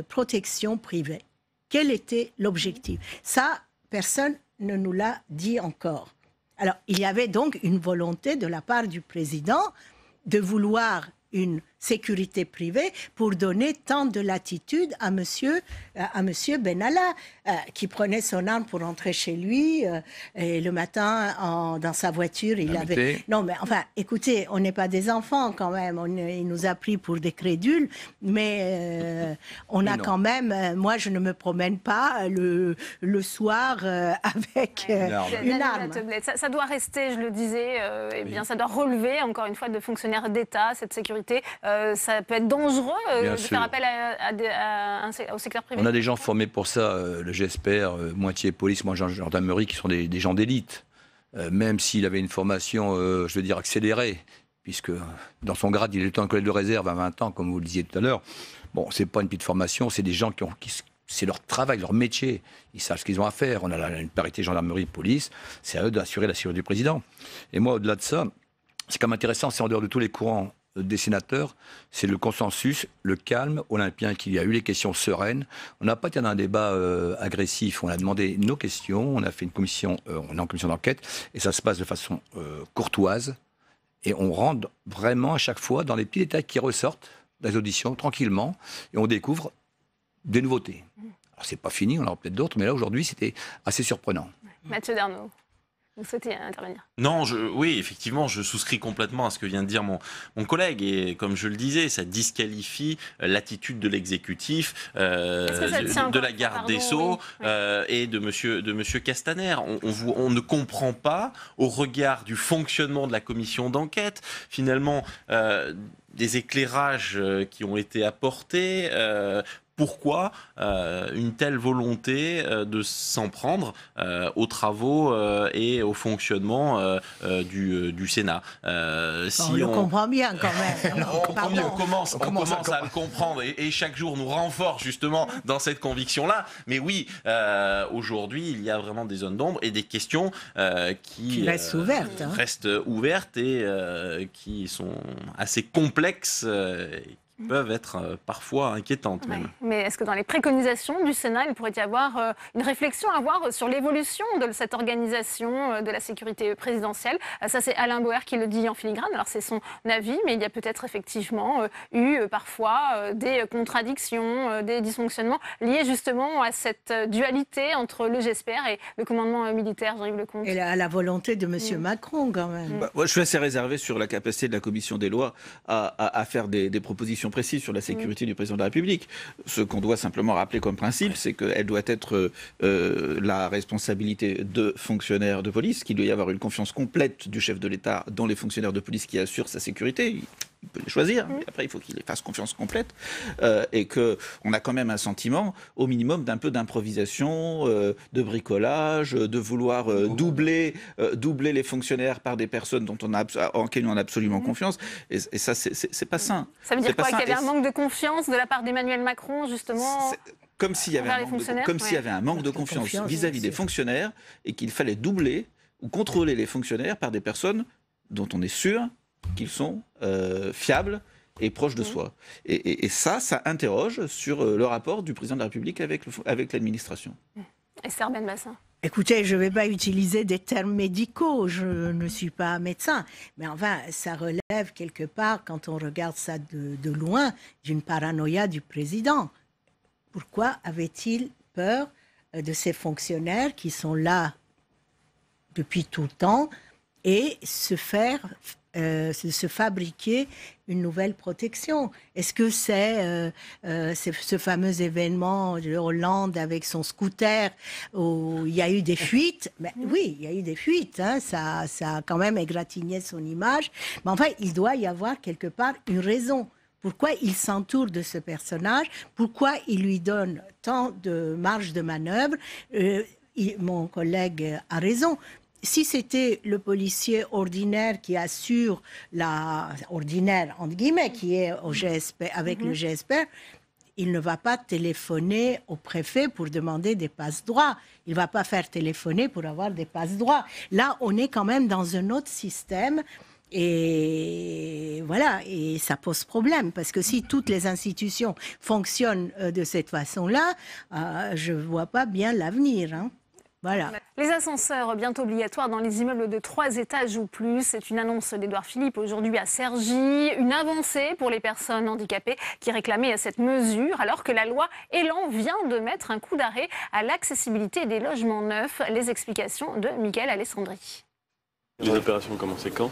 Speaker 17: protection privée. Quel était l'objectif? Ça, personne ne nous l'a dit encore. Alors, il y avait donc une volonté de la part du président de vouloir une sécurité privée pour donner tant de latitude à monsieur Benalla, qui prenait son arme pour rentrer chez lui, et le matin, dans sa voiture, il avait... Non, mais enfin, écoutez, on n'est pas des enfants quand même, il nous a pris pour des crédules, mais quand même... moi, je ne me promène pas le soir avec une arme.
Speaker 1: Ça doit rester, je le disais, ça doit relever, encore une fois, de fonctionnaires d'État, cette sécurité. Ça peut être dangereux de faire appel au secteur privé.
Speaker 20: On a des gens formés pour ça, le GSPR, moitié police, moitié gendarmerie, qui sont des gens d'élite. Même s'il avait une formation, accélérée, puisque dans son grade, il est le temps de collège de réserve à 20 ans, comme vous le disiez tout à l'heure. Bon, c'est pas une petite formation, c'est des gens c'est leur travail, leur métier. Ils savent ce qu'ils ont à faire. On a une parité gendarmerie-police, c'est à eux d'assurer la sécurité du président. Et moi, au-delà de ça, c'est quand même intéressant, c'est en dehors de tous les courants des sénateurs, c'est le consensus, le calme olympien qu'il y a eu, les questions sereines. On n'a pas été dans un débat agressif, on a demandé nos questions, on a fait on est en commission d'enquête, et ça se passe de façon courtoise, et on rentre vraiment à chaque fois dans les petits détails qui ressortent des auditions, tranquillement, et on découvre des nouveautés. Alors c'est pas fini, on en aura peut-être d'autres, mais là aujourd'hui c'était assez surprenant.
Speaker 1: Mathieu Darnaud. Vous souhaitez intervenir?
Speaker 18: Non, oui, effectivement, je souscris complètement à ce que vient de dire mon collègue. Et comme je le disais, ça disqualifie l'attitude de l'exécutif, de la garde des Sceaux et de monsieur Castaner. On ne comprend pas, au regard du fonctionnement de la commission d'enquête, finalement, des éclairages qui ont été apportés pourquoi une telle volonté de s'en prendre aux travaux et au fonctionnement du Sénat.
Speaker 17: On le comprend bien quand même.
Speaker 18: On commence à le comprendre et chaque jour nous renforce justement dans cette conviction-là. Mais oui, aujourd'hui, il y a vraiment des zones d'ombre et des questions qui
Speaker 17: restent
Speaker 18: ouvertes et qui sont assez complexes. Qui peuvent être parfois inquiétantes même.
Speaker 1: Mais est-ce que dans les préconisations du Sénat, il pourrait y avoir une réflexion à avoir sur l'évolution de cette organisation de la sécurité présidentielle? Ça, c'est Alain Boer qui le dit en filigrane. Alors, c'est son avis, mais il y a peut-être effectivement eu parfois des contradictions, des dysfonctionnements liés justement à cette dualité entre le GSPR et le commandement militaire, Jean-Yves Lecomte.
Speaker 17: Et à la volonté de M. Macron, quand même.
Speaker 19: Moi, je suis assez réservé sur la capacité de la Commission des lois à faire des propositions précises sur la sécurité du président de la République. Ce qu'on doit simplement rappeler comme principe, c'est qu'elle doit être la responsabilité de fonctionnaires de police, qu'il doit y avoir une confiance complète du chef de l'État dans les fonctionnaires de police qui assurent sa sécurité. Il peut les choisir, mais après il faut qu'il les fasse confiance complète et qu'on a quand même un sentiment au minimum d'un peu d'improvisation, de bricolage, de vouloir doubler les fonctionnaires par des personnes en qui on a absolument confiance et ça c'est pas sain.
Speaker 1: Ça veut dire quoi, qu'il y avait un manque de confiance de la part d'Emmanuel Macron justement
Speaker 19: comme s'il y avait un manque de confiance vis-à-vis des fonctionnaires et qu'il fallait doubler ou contrôler les fonctionnaires par des personnes dont on est sûr qu'ils sont fiables et proches de soi. Et ça interroge sur le rapport du président de la République avec l'administration.
Speaker 1: Esther Benbassa.
Speaker 17: Écoutez, je ne vais pas utiliser des termes médicaux, je ne suis pas médecin, mais enfin, ça relève quelque part, quand on regarde ça de loin, d'une paranoïa du président. Pourquoi avait-il peur de ces fonctionnaires qui sont là depuis tout le temps et se fabriquer une nouvelle protection? Est-ce que c'est ce fameux événement de Hollande avec son scooter où il y a eu des fuites? Ben, oui, il y a eu des fuites, hein, ça a quand même égratigné son image. Mais enfin, il doit y avoir quelque part une raison. Pourquoi il s'entoure de ce personnage? Pourquoi il lui donne tant de marge de manœuvre? Mon collègue a raison. Si c'était le policier ordinaire qui assure ordinaire entre guillemets, qui est au GSP, avec le GSP, il ne va pas téléphoner au préfet pour demander des passe-droits. Il ne va pas faire téléphoner pour avoir des passe-droits. Là, on est quand même dans un autre système. Et voilà, et ça pose problème, parce que si toutes les institutions fonctionnent de cette façon-là, je ne vois pas bien l'avenir, hein. Voilà.
Speaker 1: Les ascenseurs bientôt obligatoires dans les immeubles de 3 étages ou plus. C'est une annonce d'Édouard Philippe aujourd'hui à Cergy. Une avancée pour les personnes handicapées qui réclamaient cette mesure, alors que la loi Elan vient de mettre un coup d'arrêt à l'accessibilité des logements neufs. Les explications de Mickaël Alessandri.
Speaker 2: Les opérations ont commencé quand?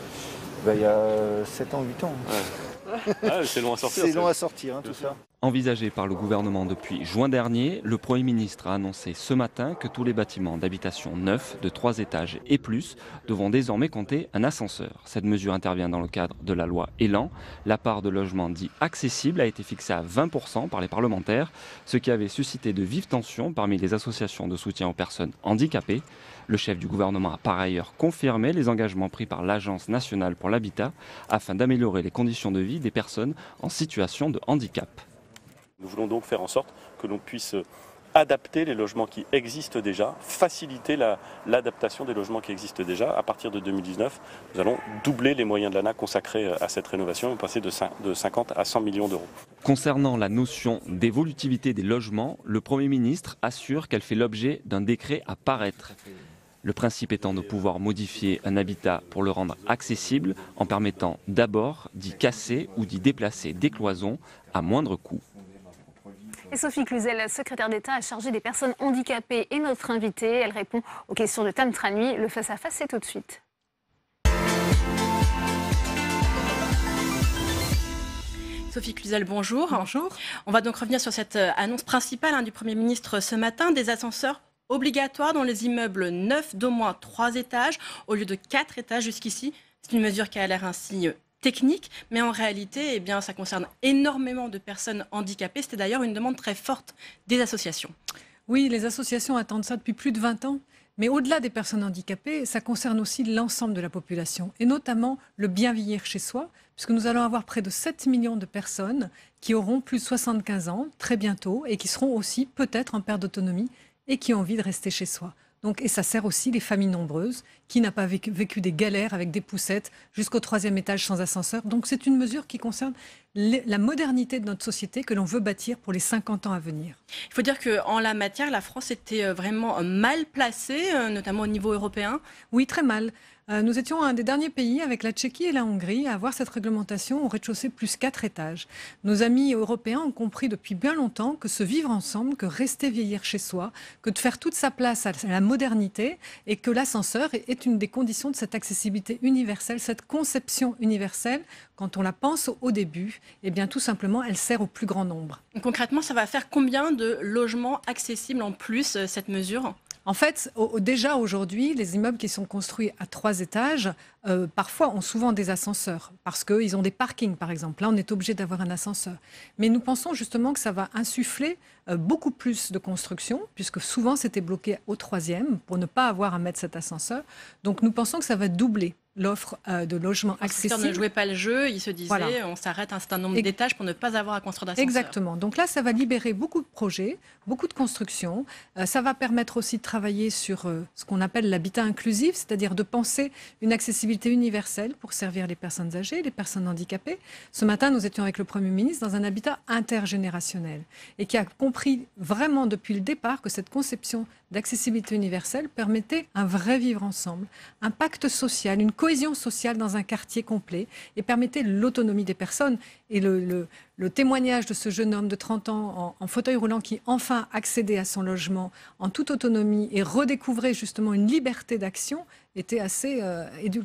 Speaker 22: Il y a 7 ans, 8 ans.
Speaker 2: Ouais. Ah, c'est long à sortir.
Speaker 22: C'est long à sortir, hein, tout ça.
Speaker 23: Envisagé par le gouvernement depuis juin dernier, le Premier ministre a annoncé ce matin que tous les bâtiments d'habitation neufs de 3 étages et plus devront désormais compter un ascenseur. Cette mesure intervient dans le cadre de la loi Elan. La part de logements dits accessibles a été fixée à 20% par les parlementaires, ce qui avait suscité de vives tensions parmi les associations de soutien aux personnes handicapées. Le chef du gouvernement a par ailleurs confirmé les engagements pris par l'Agence nationale pour l'habitat afin d'améliorer les conditions de vie des personnes en situation de handicap.
Speaker 2: Nous voulons donc faire en sorte que l'on puisse adapter les logements qui existent déjà, faciliter l'adaptation des logements qui existent déjà. À partir de 2019, nous allons doubler les moyens de l'ANA consacrés à cette rénovation et passer de 50 à 100 millions d'euros.
Speaker 23: Concernant la notion d'évolutivité des logements, le Premier ministre assure qu'elle fait l'objet d'un décret à paraître. Le principe étant de pouvoir modifier un habitat pour le rendre accessible en permettant d'abord d'y casser ou d'y déplacer des cloisons à moindre coût.
Speaker 1: Et Sophie Cluzel, secrétaire d'État chargée des personnes handicapées, est notre invitée. Elle répond aux questions de Tam Tranui. Le face-à-face, c'est tout de suite.
Speaker 4: Sophie Cluzel, bonjour. Bonjour. On va donc revenir sur cette annonce principale du Premier ministre ce matin, des ascenseurs obligatoires dans les immeubles neufs d'au moins 3 étages, au lieu de 4 étages jusqu'ici. C'est une mesure qui a l'air ainsi technique, mais en réalité, ça concerne énormément de personnes handicapées. C'était d'ailleurs une demande très forte des associations.
Speaker 5: Oui, les associations attendent ça depuis plus de 20 ans. Mais au-delà des personnes handicapées, ça concerne aussi l'ensemble de la population, et notamment le bien vieillir chez soi, puisque nous allons avoir près de 7 millions de personnes qui auront plus de 75 ans très bientôt, et qui seront aussi peut-être en perte d'autonomie, et qui ont envie de rester chez soi. Donc, et ça sert aussi les familles nombreuses, qui n'ont pas vécu des galères avec des poussettes jusqu'au 3e étage sans ascenseur. Donc c'est une mesure qui concerne la modernité de notre société que l'on veut bâtir pour les 50 ans à venir.
Speaker 4: Il faut dire qu'en la matière, la France était vraiment mal placée, notamment au niveau européen.
Speaker 5: Oui, très mal. Nous étions un des derniers pays, avec la Tchéquie et la Hongrie, à avoir cette réglementation au rez-de-chaussée plus 4 étages. Nos amis européens ont compris depuis bien longtemps que se vivre ensemble, que rester vieillir chez soi, que de faire toute sa place à la modernité, et que l'ascenseur est une des conditions de cette accessibilité universelle, cette conception universelle. Quand on la pense au début, eh bien tout simplement, elle sert au plus grand nombre.
Speaker 4: Concrètement, ça va faire combien de logements accessibles en plus, cette mesure ?
Speaker 5: En fait, déjà aujourd'hui, les immeubles qui sont construits à 3 étages, parfois ont souvent des ascenseurs, parce qu'ils ont des parkings, par exemple. Là, on est obligé d'avoir un ascenseur. Mais nous pensons justement que ça va insuffler beaucoup plus de construction, puisque souvent c'était bloqué au 3e, pour ne pas avoir à mettre cet ascenseur. Donc nous pensons que ça va doubler l'offre de logements accessibles.
Speaker 4: Les ne jouaient pas le jeu, ils se disaient on s'arrête à un certain nombre d'étages pour ne pas avoir à construire d'ascenseur.
Speaker 5: Exactement. Donc là, ça va libérer beaucoup de projets, beaucoup de constructions. Ça va permettre aussi de travailler sur ce qu'on appelle l'habitat inclusif, c'est-à-dire de penser une accessibilité universelle pour servir les personnes âgées, les personnes handicapées. Ce matin, nous étions avec le Premier ministre dans un habitat intergénérationnel et qui a compris vraiment depuis le départ que cette conception d'accessibilité universelle permettait un vrai vivre ensemble, un pacte social, une cohésion sociale dans un quartier complet et permettait l'autonomie des personnes. Et le témoignage de ce jeune homme de 30 ans en fauteuil roulant qui enfin accédait à son logement en toute autonomie et redécouvrait justement une liberté d'action était assez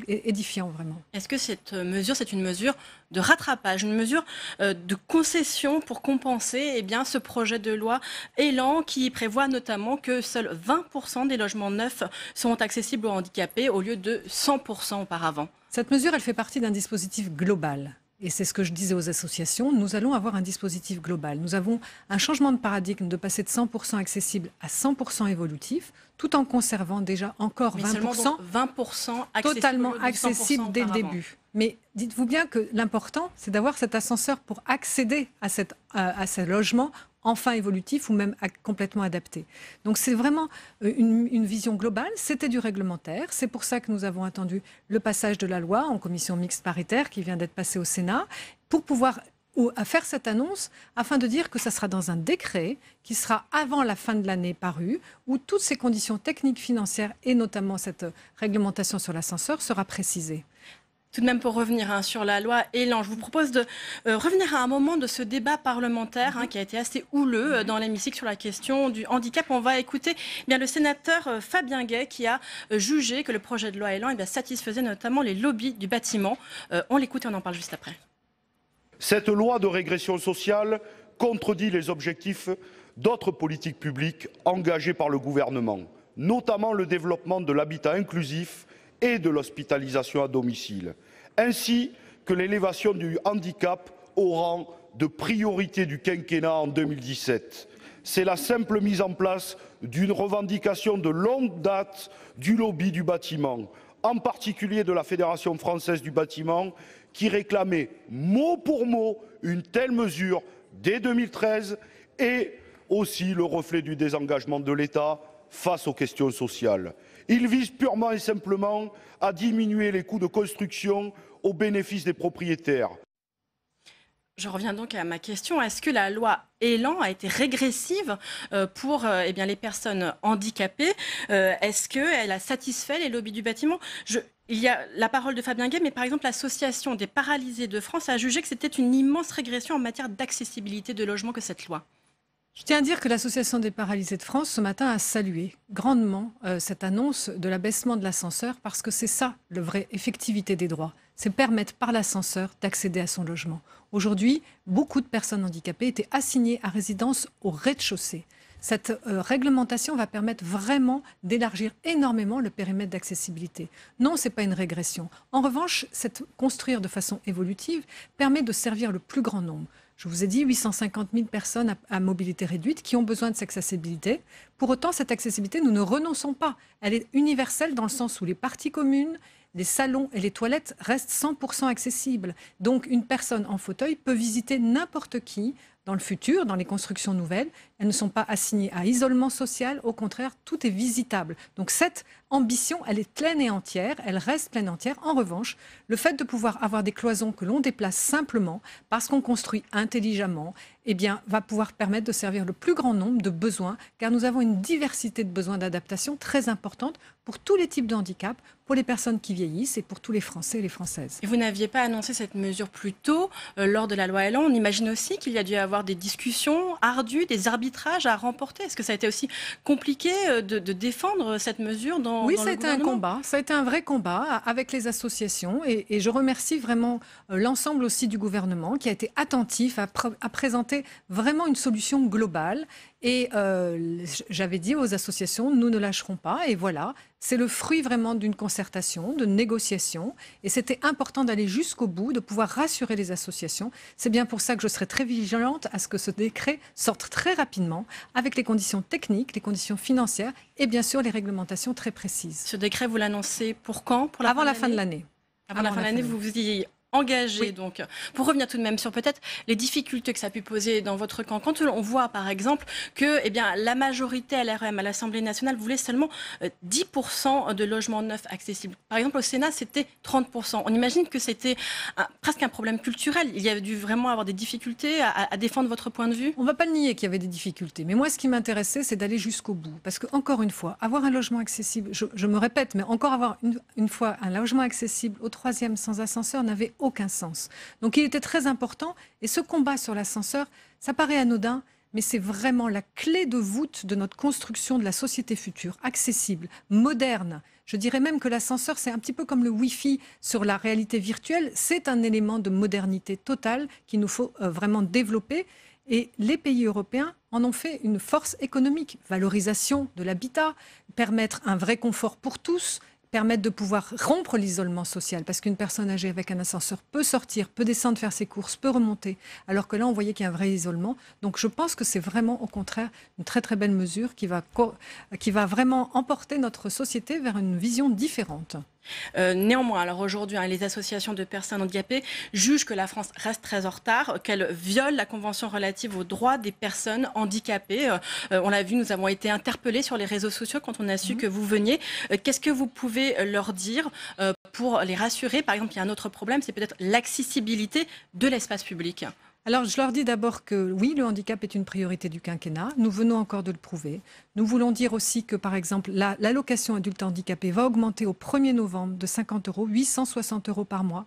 Speaker 5: édifiant vraiment.
Speaker 4: Est-ce que cette mesure, c'est une mesure de rattrapage, une mesure de concession pour compenser ce projet de loi Élan qui prévoit notamment que seuls 20% des logements neufs sont accessibles aux handicapés au lieu de 100% auparavant?
Speaker 5: Cette mesure, elle fait partie d'un dispositif global. Et c'est ce que je disais aux associations, nous allons avoir un dispositif global. Nous avons un changement de paradigme de passer de 100% accessible à 100% évolutif, tout en conservant déjà encore 20%,
Speaker 4: 20%
Speaker 5: totalement accessible dès le début. Mais dites-vous bien que l'important, c'est d'avoir cet ascenseur pour accéder à ce logement enfin évolutif ou même complètement adapté. Donc c'est vraiment une vision globale, c'était du réglementaire, c'est pour ça que nous avons attendu le passage de la loi en commission mixte paritaire qui vient d'être passée au Sénat, pour pouvoir faire cette annonce afin de dire que ça sera dans un décret qui sera avant la fin de l'année paru, où toutes ces conditions techniques, financières et notamment cette réglementation sur l'ascenseur sera précisée.
Speaker 4: Tout de même, pour revenir sur la loi Élan, je vous propose de revenir à un moment de ce débat parlementaire qui a été assez houleux dans l'hémicycle sur la question du handicap. On va écouter le sénateur Fabien Gay qui a jugé que le projet de loi Élan satisfaisait notamment les lobbies du bâtiment. On l'écoute et on en parle juste après.
Speaker 9: Cette loi de régression sociale contredit les objectifs d'autres politiques publiques engagées par le gouvernement, notamment le développement de l'habitat inclusif et de l'hospitalisation à domicile, ainsi que l'élévation du handicap au rang de priorité du quinquennat en 2017. C'est la simple mise en place d'une revendication de longue date du lobby du bâtiment, en particulier de la Fédération française du bâtiment, qui réclamait mot pour mot une telle mesure dès 2013 et aussi le reflet du désengagement de l'État face aux questions sociales. Il vise purement et simplement à diminuer les coûts de construction au bénéfice des propriétaires.
Speaker 4: Je reviens donc à ma question. Est-ce que la loi Élan a été régressive pour les personnes handicapées? Est-ce qu'elle a satisfait les lobbies du bâtiment? Il y a la parole de Fabien Gay, mais par exemple, l'Association des paralysés de France a jugé que c'était une immense régression en matière d'accessibilité de logement que cette loi.
Speaker 5: Je tiens à dire que l'Association des paralysés de France, ce matin, a salué grandement cette annonce de l'abaissement de l'ascenseur, parce que c'est ça, la vraie effectivité des droits. C'est permettre par l'ascenseur d'accéder à son logement. Aujourd'hui, beaucoup de personnes handicapées étaient assignées à résidence au rez-de-chaussée. cette réglementation va permettre vraiment d'élargir énormément le périmètre d'accessibilité. Non, ce n'est pas une régression. En revanche, construire de façon évolutive permet de servir le plus grand nombre. Je vous ai dit 850 000 personnes à mobilité réduite qui ont besoin de cette accessibilité. Pour autant, cette accessibilité, nous ne renonçons pas. Elle est universelle dans le sens où les parties communes, les salons et les toilettes restent 100% accessibles. Donc, une personne en fauteuil peut visiter n'importe qui dans le futur, dans les constructions nouvelles. Elles ne sont pas assignées à isolement social. Au contraire, tout est visitable. Donc, cette ambition, elle est pleine et entière. Elle reste pleine et entière. En revanche, le fait de pouvoir avoir des cloisons que l'on déplace simplement parce qu'on construit intelligemment, eh bien, va pouvoir permettre de servir le plus grand nombre de besoins, car nous avons une diversité de besoins d'adaptation très importante pour tous les types de handicap, pour les personnes qui vieillissent et pour tous les Français et les Françaises.
Speaker 4: Et vous n'aviez pas annoncé cette mesure plus tôt lors de la loi Elan. On imagine aussi qu'il y a dû y avoir des discussions ardues, des arbitrages à remporter. Est-ce que ça a été aussi compliqué de défendre cette mesure dans
Speaker 5: Oui,
Speaker 4: dans
Speaker 5: ça a
Speaker 4: le
Speaker 5: été un
Speaker 4: gouvernement
Speaker 5: combat. Ça a été un vrai combat avec les associations et je remercie vraiment l'ensemble aussi du gouvernement qui a été attentif à présenter vraiment une solution globale. Et j'avais dit aux associations, nous ne lâcherons pas. Et voilà, c'est le fruit vraiment d'une concertation, de négociation. Et c'était important d'aller jusqu'au bout, de pouvoir rassurer les associations. C'est bien pour ça que je serai très vigilante à ce que ce décret sorte très rapidement, avec les conditions techniques, les conditions financières et bien sûr les réglementations très précises.
Speaker 4: Ce décret, vous l'annoncez pour quand?
Speaker 5: Avant la fin de l'année.
Speaker 4: Avant la fin de l'année, vous vous y engagé. Oui. Donc, pour revenir tout de même sur peut-être les difficultés que ça a pu poser dans votre camp, quand on voit par exemple que la majorité LREM à l'Assemblée nationale voulait seulement 10% de logements neufs accessibles. Par exemple, au Sénat, c'était 30%. On imagine que c'était presque un problème culturel. Il y a dû vraiment avoir des difficultés à défendre votre point de vue.
Speaker 5: On ne va pas le nier qu'il y avait des difficultés. Mais moi, ce qui m'intéressait, c'est d'aller jusqu'au bout. Parce que, encore une fois, avoir un logement accessible, je me répète, mais encore avoir une fois un logement accessible au 3e sans ascenseur n'avait aucun sens. Donc il était très important et ce combat sur l'ascenseur, ça paraît anodin, mais c'est vraiment la clé de voûte de notre construction de la société future, accessible, moderne. Je dirais même que l'ascenseur, c'est un petit peu comme le Wi-Fi sur la réalité virtuelle, c'est un élément de modernité totale qu'il nous faut vraiment développer. Et les pays européens en ont fait une force économique, valorisation de l'habitat, permettre un vrai confort pour tous, permettre de pouvoir rompre l'isolement social, parce qu'une personne âgée avec un ascenseur peut sortir, peut descendre faire ses courses, peut remonter, alors que là, on voyait qu'il y a un vrai isolement. Donc je pense que c'est vraiment, au contraire, une très très belle mesure qui va vraiment emporter notre société vers une vision différente.
Speaker 4: Néanmoins, alors aujourd'hui, les associations de personnes handicapées jugent que la France reste très en retard, qu'elle viole la Convention relative aux droits des personnes handicapées. On l'a vu, nous avons été interpellés sur les réseaux sociaux quand on a su que vous veniez. Qu'est-ce que vous pouvez leur dire pour les rassurer? Par exemple, il y a un autre problème, c'est peut-être l'accessibilité de l'espace public.
Speaker 5: Alors, je leur dis d'abord que oui, le handicap est une priorité du quinquennat. Nous venons encore de le prouver. Nous voulons dire aussi que, par exemple, l'allocation adulte handicapé va augmenter au 1er novembre de 50 €, 860 € par mois.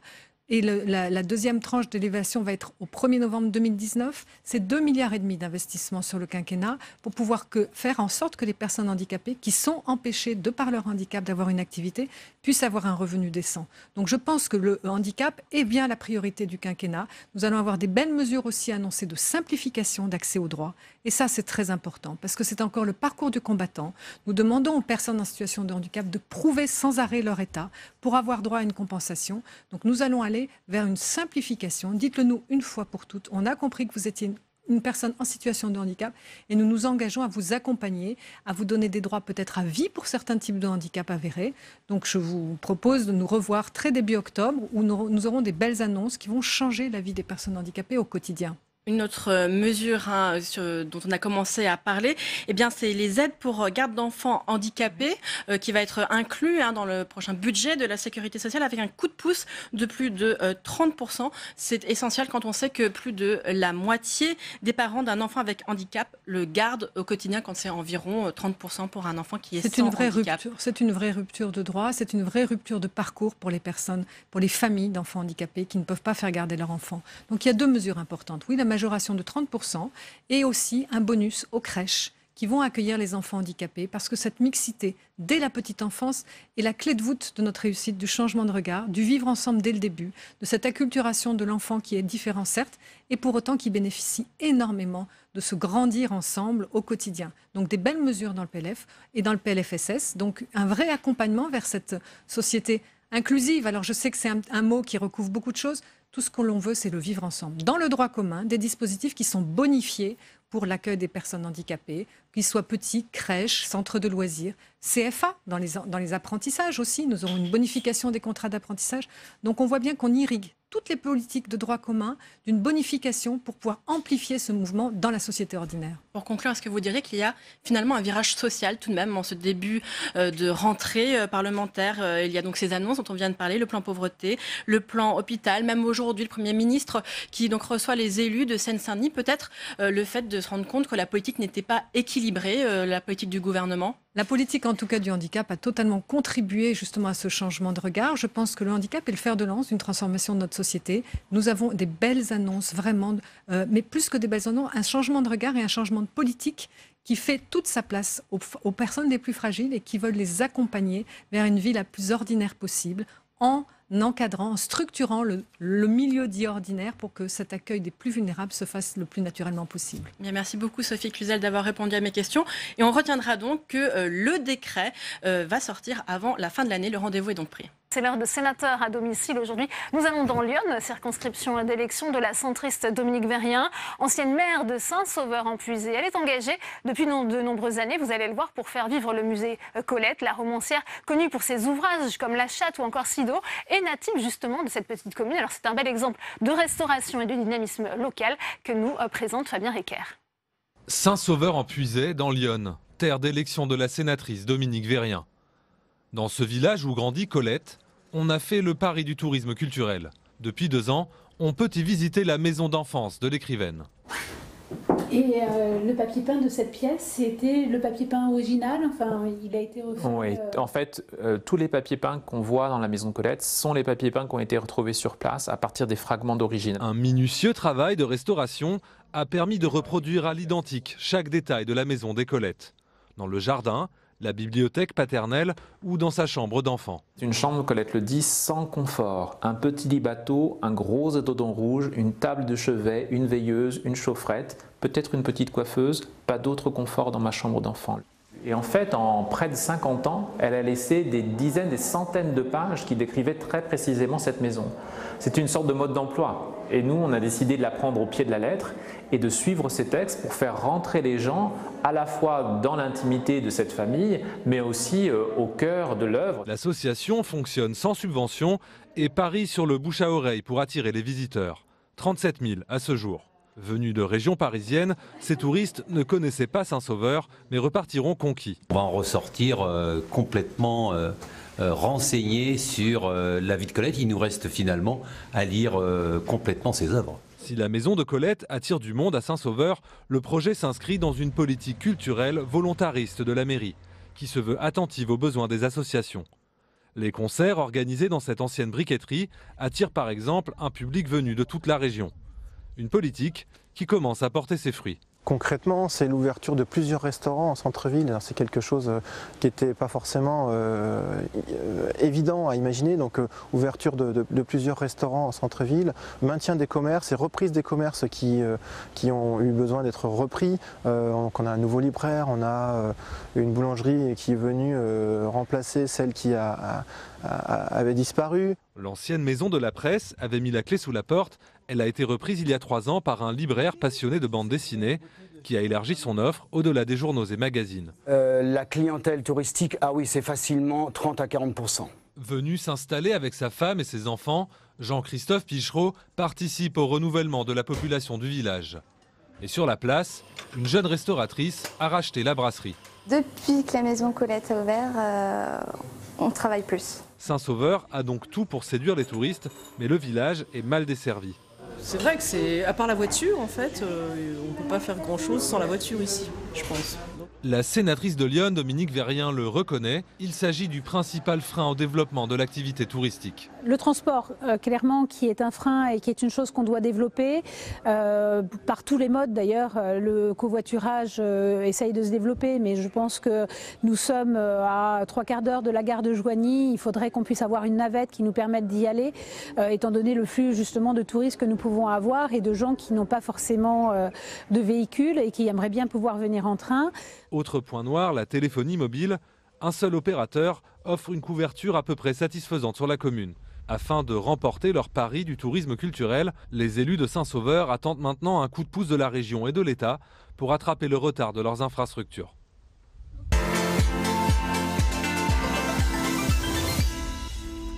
Speaker 5: Et la deuxième tranche d'élévation va être au 1er novembre 2019. C'est 2,5 milliards d'investissements sur le quinquennat pour pouvoir faire en sorte que les personnes handicapées qui sont empêchées de par leur handicap d'avoir une activité puissent avoir un revenu décent. Donc je pense que le handicap est bien la priorité du quinquennat. Nous allons avoir des belles mesures aussi annoncées de simplification d'accès aux droits. Et ça, c'est très important parce que c'est encore le parcours du combattant. Nous demandons aux personnes en situation de handicap de prouver sans arrêt leur état pour avoir droit à une compensation. Donc nous allons aller vers une simplification. Dites-le nous une fois pour toutes. On a compris que vous étiez une personne en situation de handicap et nous nous engageons à vous accompagner, à vous donner des droits peut-être à vie pour certains types de handicap avérés. Donc je vous propose de nous revoir très début octobre où nous aurons des belles annonces qui vont changer la vie des personnes handicapées au quotidien.
Speaker 4: Une autre mesure dont on a commencé à parler, c'est les aides pour garde d'enfants handicapés qui va être inclus dans le prochain budget de la sécurité sociale avec un coup de pouce de plus de 30%. C'est essentiel quand on sait que plus de la moitié des parents d'un enfant avec handicap le gardent au quotidien quand c'est environ 30% pour un enfant qui est sans handicap.
Speaker 5: C'est une vraie rupture de droit, c'est une vraie rupture de parcours pour les personnes, pour les familles d'enfants handicapés qui ne peuvent pas faire garder leur enfant. Donc il y a deux mesures importantes. Oui, la majoration de 30% et aussi un bonus aux crèches qui vont accueillir les enfants handicapés, parce que cette mixité, dès la petite enfance, est la clé de voûte de notre réussite, du changement de regard, du vivre ensemble dès le début, de cette acculturation de l'enfant qui est différent, certes, et pour autant qui bénéficie énormément de se grandir ensemble au quotidien. Donc des belles mesures dans le PLF et dans le PLFSS, donc un vrai accompagnement vers cette société inclusive. Alors je sais que c'est un mot qui recouvre beaucoup de choses. Tout ce que l'on veut, c'est le vivre ensemble. Dans le droit commun, des dispositifs qui sont bonifiés pour l'accueil des personnes handicapées, qu'ils soient petits, crèches, centres de loisirs, CFA, dans les apprentissages aussi. Nous aurons une bonification des contrats d'apprentissage. Donc on voit bien qu'on irrigue toutes les politiques de droit commun d'une bonification pour pouvoir amplifier ce mouvement dans la société ordinaire.
Speaker 4: Pour conclure, est-ce que vous diriez qu'il y a finalement un virage social tout de même en ce début de rentrée parlementaire? Il y a donc ces annonces dont on vient de parler, le plan pauvreté, le plan hôpital, même aujourd'hui le Premier ministre qui donc reçoit les élus de Seine-Saint-Denis, peut-être le fait de se rendre compte que la politique n'était pas équilibrée, la politique du gouvernement?
Speaker 5: La politique, en tout cas du handicap, a totalement contribué justement à ce changement de regard. Je pense que le handicap est le fer de lance d'une transformation de notre société. Nous avons des belles annonces, vraiment, mais plus que des belles annonces, un changement de regard et un changement de politique qui fait toute sa place aux personnes les plus fragiles et qui veulent les accompagner vers une vie la plus ordinaire possible en encadrant, en structurant le milieu dit ordinaire pour que cet accueil des plus vulnérables se fasse le plus naturellement possible.
Speaker 4: Bien, merci beaucoup Sophie Cluzel d'avoir répondu à mes questions. Et on retiendra donc que le décret va sortir avant la fin de l'année. Le rendez-vous est donc pris.
Speaker 1: C'est l'heure de sénateur à domicile aujourd'hui. Nous allons dans Lyon, circonscription d'élection de la centriste Dominique Vérien, ancienne maire de Saint-Sauveur-en-Puisée. Elle est engagée depuis de nombreuses années, vous allez le voir, pour faire vivre le musée Colette, la romancière connue pour ses ouvrages comme La Chatte ou encore Sido, est native justement de cette petite commune. Alors c'est un bel exemple de restauration et de dynamisme local que nous présente Fabien Recker.
Speaker 3: Saint-Sauveur-en-Puisée, dans l'Yonne, terre d'élection de la sénatrice Dominique Vérien. Dans ce village où grandit Colette, on a fait le pari du tourisme culturel. Depuis 2 ans, on peut y visiter la maison d'enfance de l'écrivaine.
Speaker 10: Et le papier peint de cette pièce, c'était le papier peint original, enfin il a été refait.
Speaker 11: Oui, en fait, tous les papiers peints qu'on voit dans la maison de Colette sont les papiers peints qui ont été retrouvés sur place à partir des fragments d'origine.
Speaker 3: Un minutieux travail de restauration a permis de reproduire à l'identique chaque détail de la maison des Colettes. Dans le jardin, la bibliothèque paternelle ou dans sa chambre d'enfant.
Speaker 11: Une chambre, Colette le dit, sans confort. Un petit lit bateau, un gros édredon rouge, une table de chevet, une veilleuse, une chaufferette, peut-être une petite coiffeuse, pas d'autre confort dans ma chambre d'enfant. Et en fait, en près de 50 ans, elle a laissé des dizaines, des centaines de pages qui décrivaient très précisément cette maison. C'est une sorte de mode d'emploi. Et nous, on a décidé de la prendre au pied de la lettre et de suivre ces textes pour faire rentrer les gens à la fois dans l'intimité de cette famille, mais aussi au cœur de l'œuvre.
Speaker 3: L'association fonctionne sans subvention et parie sur le bouche à oreille pour attirer les visiteurs. 37 000 à ce jour. Venus de région parisienne, ces touristes ne connaissaient pas Saint-Sauveur, mais repartiront conquis.
Speaker 24: On va en ressortir complètement renseignés sur la vie de Colette. Il nous reste finalement à lire complètement ses œuvres.
Speaker 3: Si la maison de Colette attire du monde à Saint-Sauveur, le projet s'inscrit dans une politique culturelle volontariste de la mairie, qui se veut attentive aux besoins des associations. Les concerts organisés dans cette ancienne briqueterie attirent par exemple un public venu de toute la région. Une politique qui commence à porter ses fruits.
Speaker 25: Concrètement, c'est l'ouverture de plusieurs restaurants en centre-ville. C'est quelque chose qui n'était pas forcément évident à imaginer. Donc, ouverture de plusieurs restaurants en centre-ville, maintien des commerces et reprise des commerces qui ont eu besoin d'être repris. Donc, on a un nouveau libraire, on a une boulangerie qui est venue remplacer celle qui avait disparu.
Speaker 3: L'ancienne maison de la presse avait mis la clé sous la porte. Elle a été reprise il y a 3 ans par un libraire passionné de bande dessinée qui a élargi son offre au-delà des journaux et magazines.
Speaker 26: La clientèle touristique, ah oui, c'est facilement 30 à 40%.
Speaker 3: Venu s'installer avec sa femme et ses enfants, Jean-Christophe Pichereau participe au renouvellement de la population du village. Et sur la place, une jeune restauratrice a racheté la brasserie.
Speaker 27: Depuis que la maison Colette a ouvert, on travaille plus.
Speaker 3: Saint-Sauveur a donc tout pour séduire les touristes, mais le village est mal desservi.
Speaker 28: C'est vrai que à part la voiture, en fait, on ne peut pas faire grand-chose sans la voiture ici, je pense.
Speaker 3: La sénatrice de Lyon, Dominique Verrien, le reconnaît. Il s'agit du principal frein au développement de l'activité touristique.
Speaker 10: Le transport, clairement, qui est un frein et qui est une chose qu'on doit développer. Par tous les modes, d'ailleurs, le covoiturage essaye de se développer, mais je pense que nous sommes à 3/4 d'heure de la gare de Joigny. Il faudrait qu'on puisse avoir une navette qui nous permette d'y aller, étant donné le flux justement de touristes que nous pouvons avoir et de gens qui n'ont pas forcément de véhicule et qui aimeraient bien pouvoir venir en train.
Speaker 3: Autre point noir, la téléphonie mobile. Un seul opérateur offre une couverture à peu près satisfaisante sur la commune. Afin de remporter leur pari du tourisme culturel, les élus de Saint-Sauveur attendent maintenant un coup de pouce de la région et de l'État pour rattraper le retard de leurs infrastructures.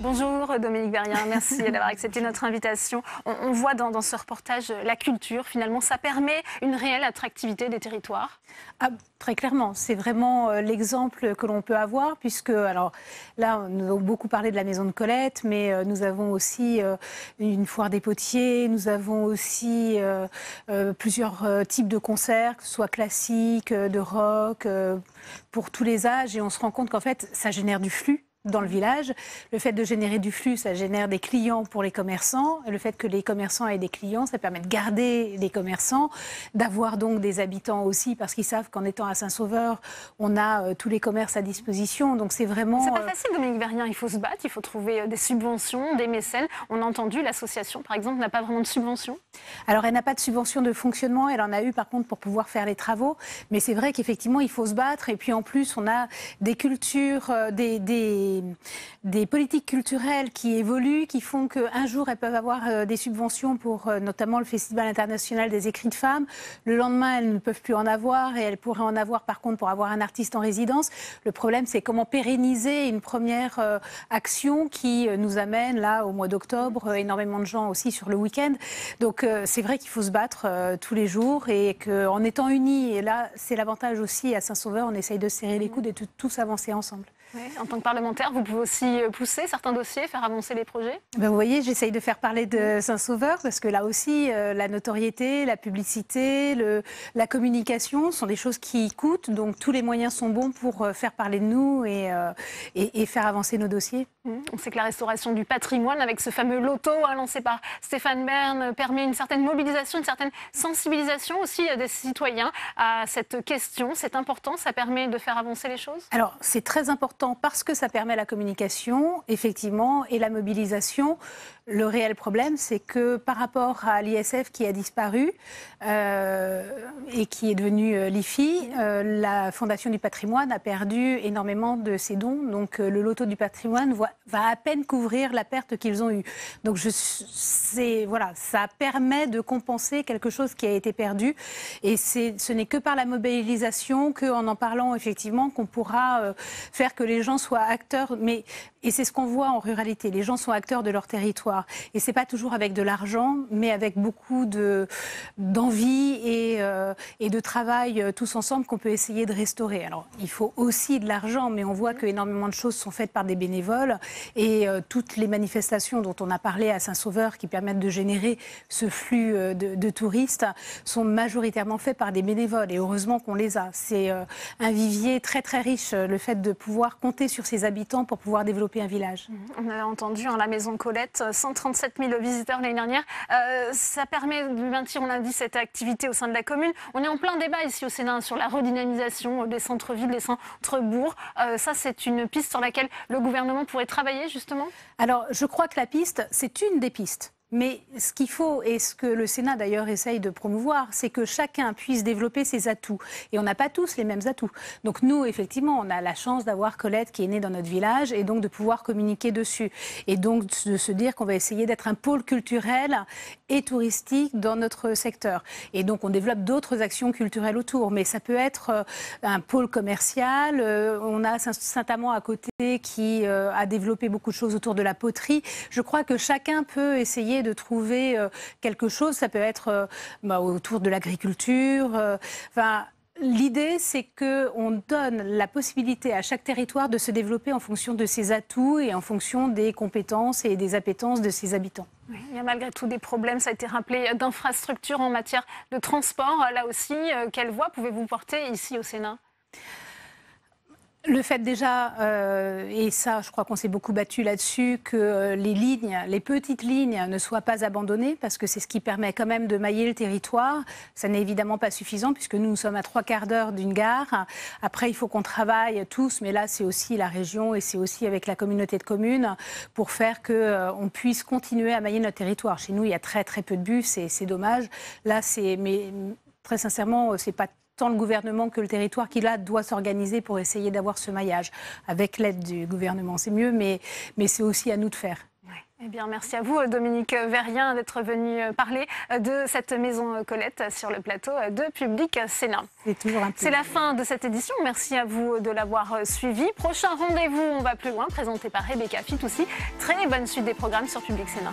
Speaker 1: Bonjour Dominique Verrien, merci d'avoir accepté notre invitation. On voit dans ce reportage la culture, finalement, ça permet une réelle attractivité des territoires.
Speaker 10: Ah, très clairement, c'est vraiment l'exemple que l'on peut avoir, puisque, alors là, nous avons beaucoup parlé de la Maison de Colette, mais nous avons aussi une foire des potiers, nous avons aussi plusieurs types de concerts, que ce soit classiques, de rock, pour tous les âges, et on se rend compte qu'en fait, ça génère du flux dans le village. Le fait de générer du flux, ça génère des clients pour les commerçants. Le fait que les commerçants aient des clients, ça permet de garder les commerçants, d'avoir donc des habitants aussi, parce qu'ils savent qu'en étant à Saint-Sauveur, on a tous les commerces à disposition. Donc c'est vraiment...
Speaker 1: C'est pas facile, Dominique Verrien. Il faut se battre, il faut trouver des subventions, des mécènes. On a entendu, l'association, par exemple, n'a pas vraiment de subvention.
Speaker 10: Alors, elle n'a pas de subvention de fonctionnement. Elle en a eu, par contre, pour pouvoir faire les travaux. Mais c'est vrai qu'effectivement, il faut se battre. Et puis, en plus, on a des cultures, des politiques culturelles qui évoluent, qui font qu'un jour, elles peuvent avoir des subventions pour notamment le Festival international des écrits de femmes. Le lendemain, elles ne peuvent plus en avoir et elles pourraient en avoir, par contre, pour avoir un artiste en résidence. Le problème, c'est comment pérenniser une première action qui nous amène, là, au mois d'octobre, énormément de gens aussi sur le week-end. Donc, c'est vrai qu'il faut se battre tous les jours et qu'en étant unis, et là, c'est l'avantage aussi à Saint-Sauveur, on essaye de serrer les coudes et de tous avancer ensemble.
Speaker 1: Oui, en tant que parlementaire, vous pouvez aussi pousser certains dossiers, faire avancer les projets.
Speaker 10: Ben, vous voyez, j'essaye de faire parler de Saint-Sauveur parce que là aussi, la notoriété, la publicité, la communication sont des choses qui coûtent. Donc tous les moyens sont bons pour faire parler de nous et faire avancer nos dossiers.
Speaker 1: On sait que la restauration du patrimoine, avec ce fameux loto lancé par Stéphane Bern, permet une certaine mobilisation, une certaine sensibilisation aussi des citoyens à cette question. C'est important, ça permet de faire avancer les choses.
Speaker 10: Alors, c'est très important parce que ça permet la communication, effectivement, et la mobilisation. Le réel problème, c'est que par rapport à l'ISF qui a disparu et qui est devenu l'IFI, la Fondation du patrimoine a perdu énormément de ses dons. Donc le loto du patrimoine va à peine couvrir la perte qu'ils ont eue. Donc voilà, ça permet de compenser quelque chose qui a été perdu. Et ce n'est que par la mobilisation, qu'en en parlant effectivement, qu'on pourra faire que les gens soient acteurs. Et c'est ce qu'on voit en ruralité. Les gens sont acteurs de leur territoire. Et ce n'est pas toujours avec de l'argent, mais avec beaucoup d'envie et de travail tous ensemble qu'on peut essayer de restaurer. Alors, il faut aussi de l'argent, mais on voit qu'énormément de choses sont faites par des bénévoles. Et toutes les manifestations dont on a parlé à Saint-Sauveur qui permettent de générer ce flux de touristes sont majoritairement faites par des bénévoles. Et heureusement qu'on les a. C'est un vivier très très riche, le fait de pouvoir compter sur ses habitants pour pouvoir développer un village.
Speaker 1: On a entendu la Maison Colette, 137 000 visiteurs l'année dernière. Ça permet de maintenir, on a dit, cette activité au sein de la commune. On est en plein débat ici au Sénat sur la redynamisation des centres-villes, des centres-bourgs. Ça, c'est une piste sur laquelle le gouvernement pourrait travailler, justement ?
Speaker 10: Alors, je crois que la piste, c'est une des pistes. Mais ce qu'il faut, et ce que le Sénat d'ailleurs essaye de promouvoir, c'est que chacun puisse développer ses atouts. Et on n'a pas tous les mêmes atouts. Donc nous, effectivement, on a la chance d'avoir Colette qui est née dans notre village et donc de pouvoir communiquer dessus. Et donc de se dire qu'on va essayer d'être un pôle culturel et touristique dans notre secteur. Et donc on développe d'autres actions culturelles autour. Mais ça peut être un pôle commercial. On a Saint-Amand à côté qui a développé beaucoup de choses autour de la poterie. Je crois que chacun peut essayer de trouver quelque chose. Ça peut être autour de l'agriculture. L'idée, c'est qu'on donne la possibilité à chaque territoire de se développer en fonction de ses atouts et en fonction des compétences et des appétences de ses habitants.
Speaker 1: Oui, il y a malgré tout des problèmes, ça a été rappelé, d'infrastructures en matière de transport. Là aussi, quelle voix pouvez-vous porter ici au Sénat ?
Speaker 10: Le fait déjà, et ça je crois qu'on s'est beaucoup battu là-dessus, que les petites lignes ne soient pas abandonnées, parce que c'est ce qui permet quand même de mailler le territoire. Ça n'est évidemment pas suffisant, puisque nous sommes à 3/4 d'heure d'une gare. Après, il faut qu'on travaille tous, mais là c'est aussi la région et c'est aussi avec la communauté de communes pour faire qu'on puisse continuer à mailler notre territoire. Chez nous, il y a très très peu de bus et c'est dommage. Là, mais très sincèrement, c'est pas tant le gouvernement que le territoire qui, là, doit s'organiser pour essayer d'avoir ce maillage. Avec l'aide du gouvernement, c'est mieux, mais c'est aussi à nous de faire.
Speaker 1: Eh bien, merci à vous, Dominique Vérien, d'être venu parler de cette maison Colette sur le plateau de Public Sénat.
Speaker 10: C'est toujours un plaisir.
Speaker 1: C'est la fin de cette édition. Merci à vous de l'avoir suivi. Prochain rendez-vous, on va plus loin, présenté par Rebecca Fitoussi. Très bonne suite des programmes sur Public Sénat.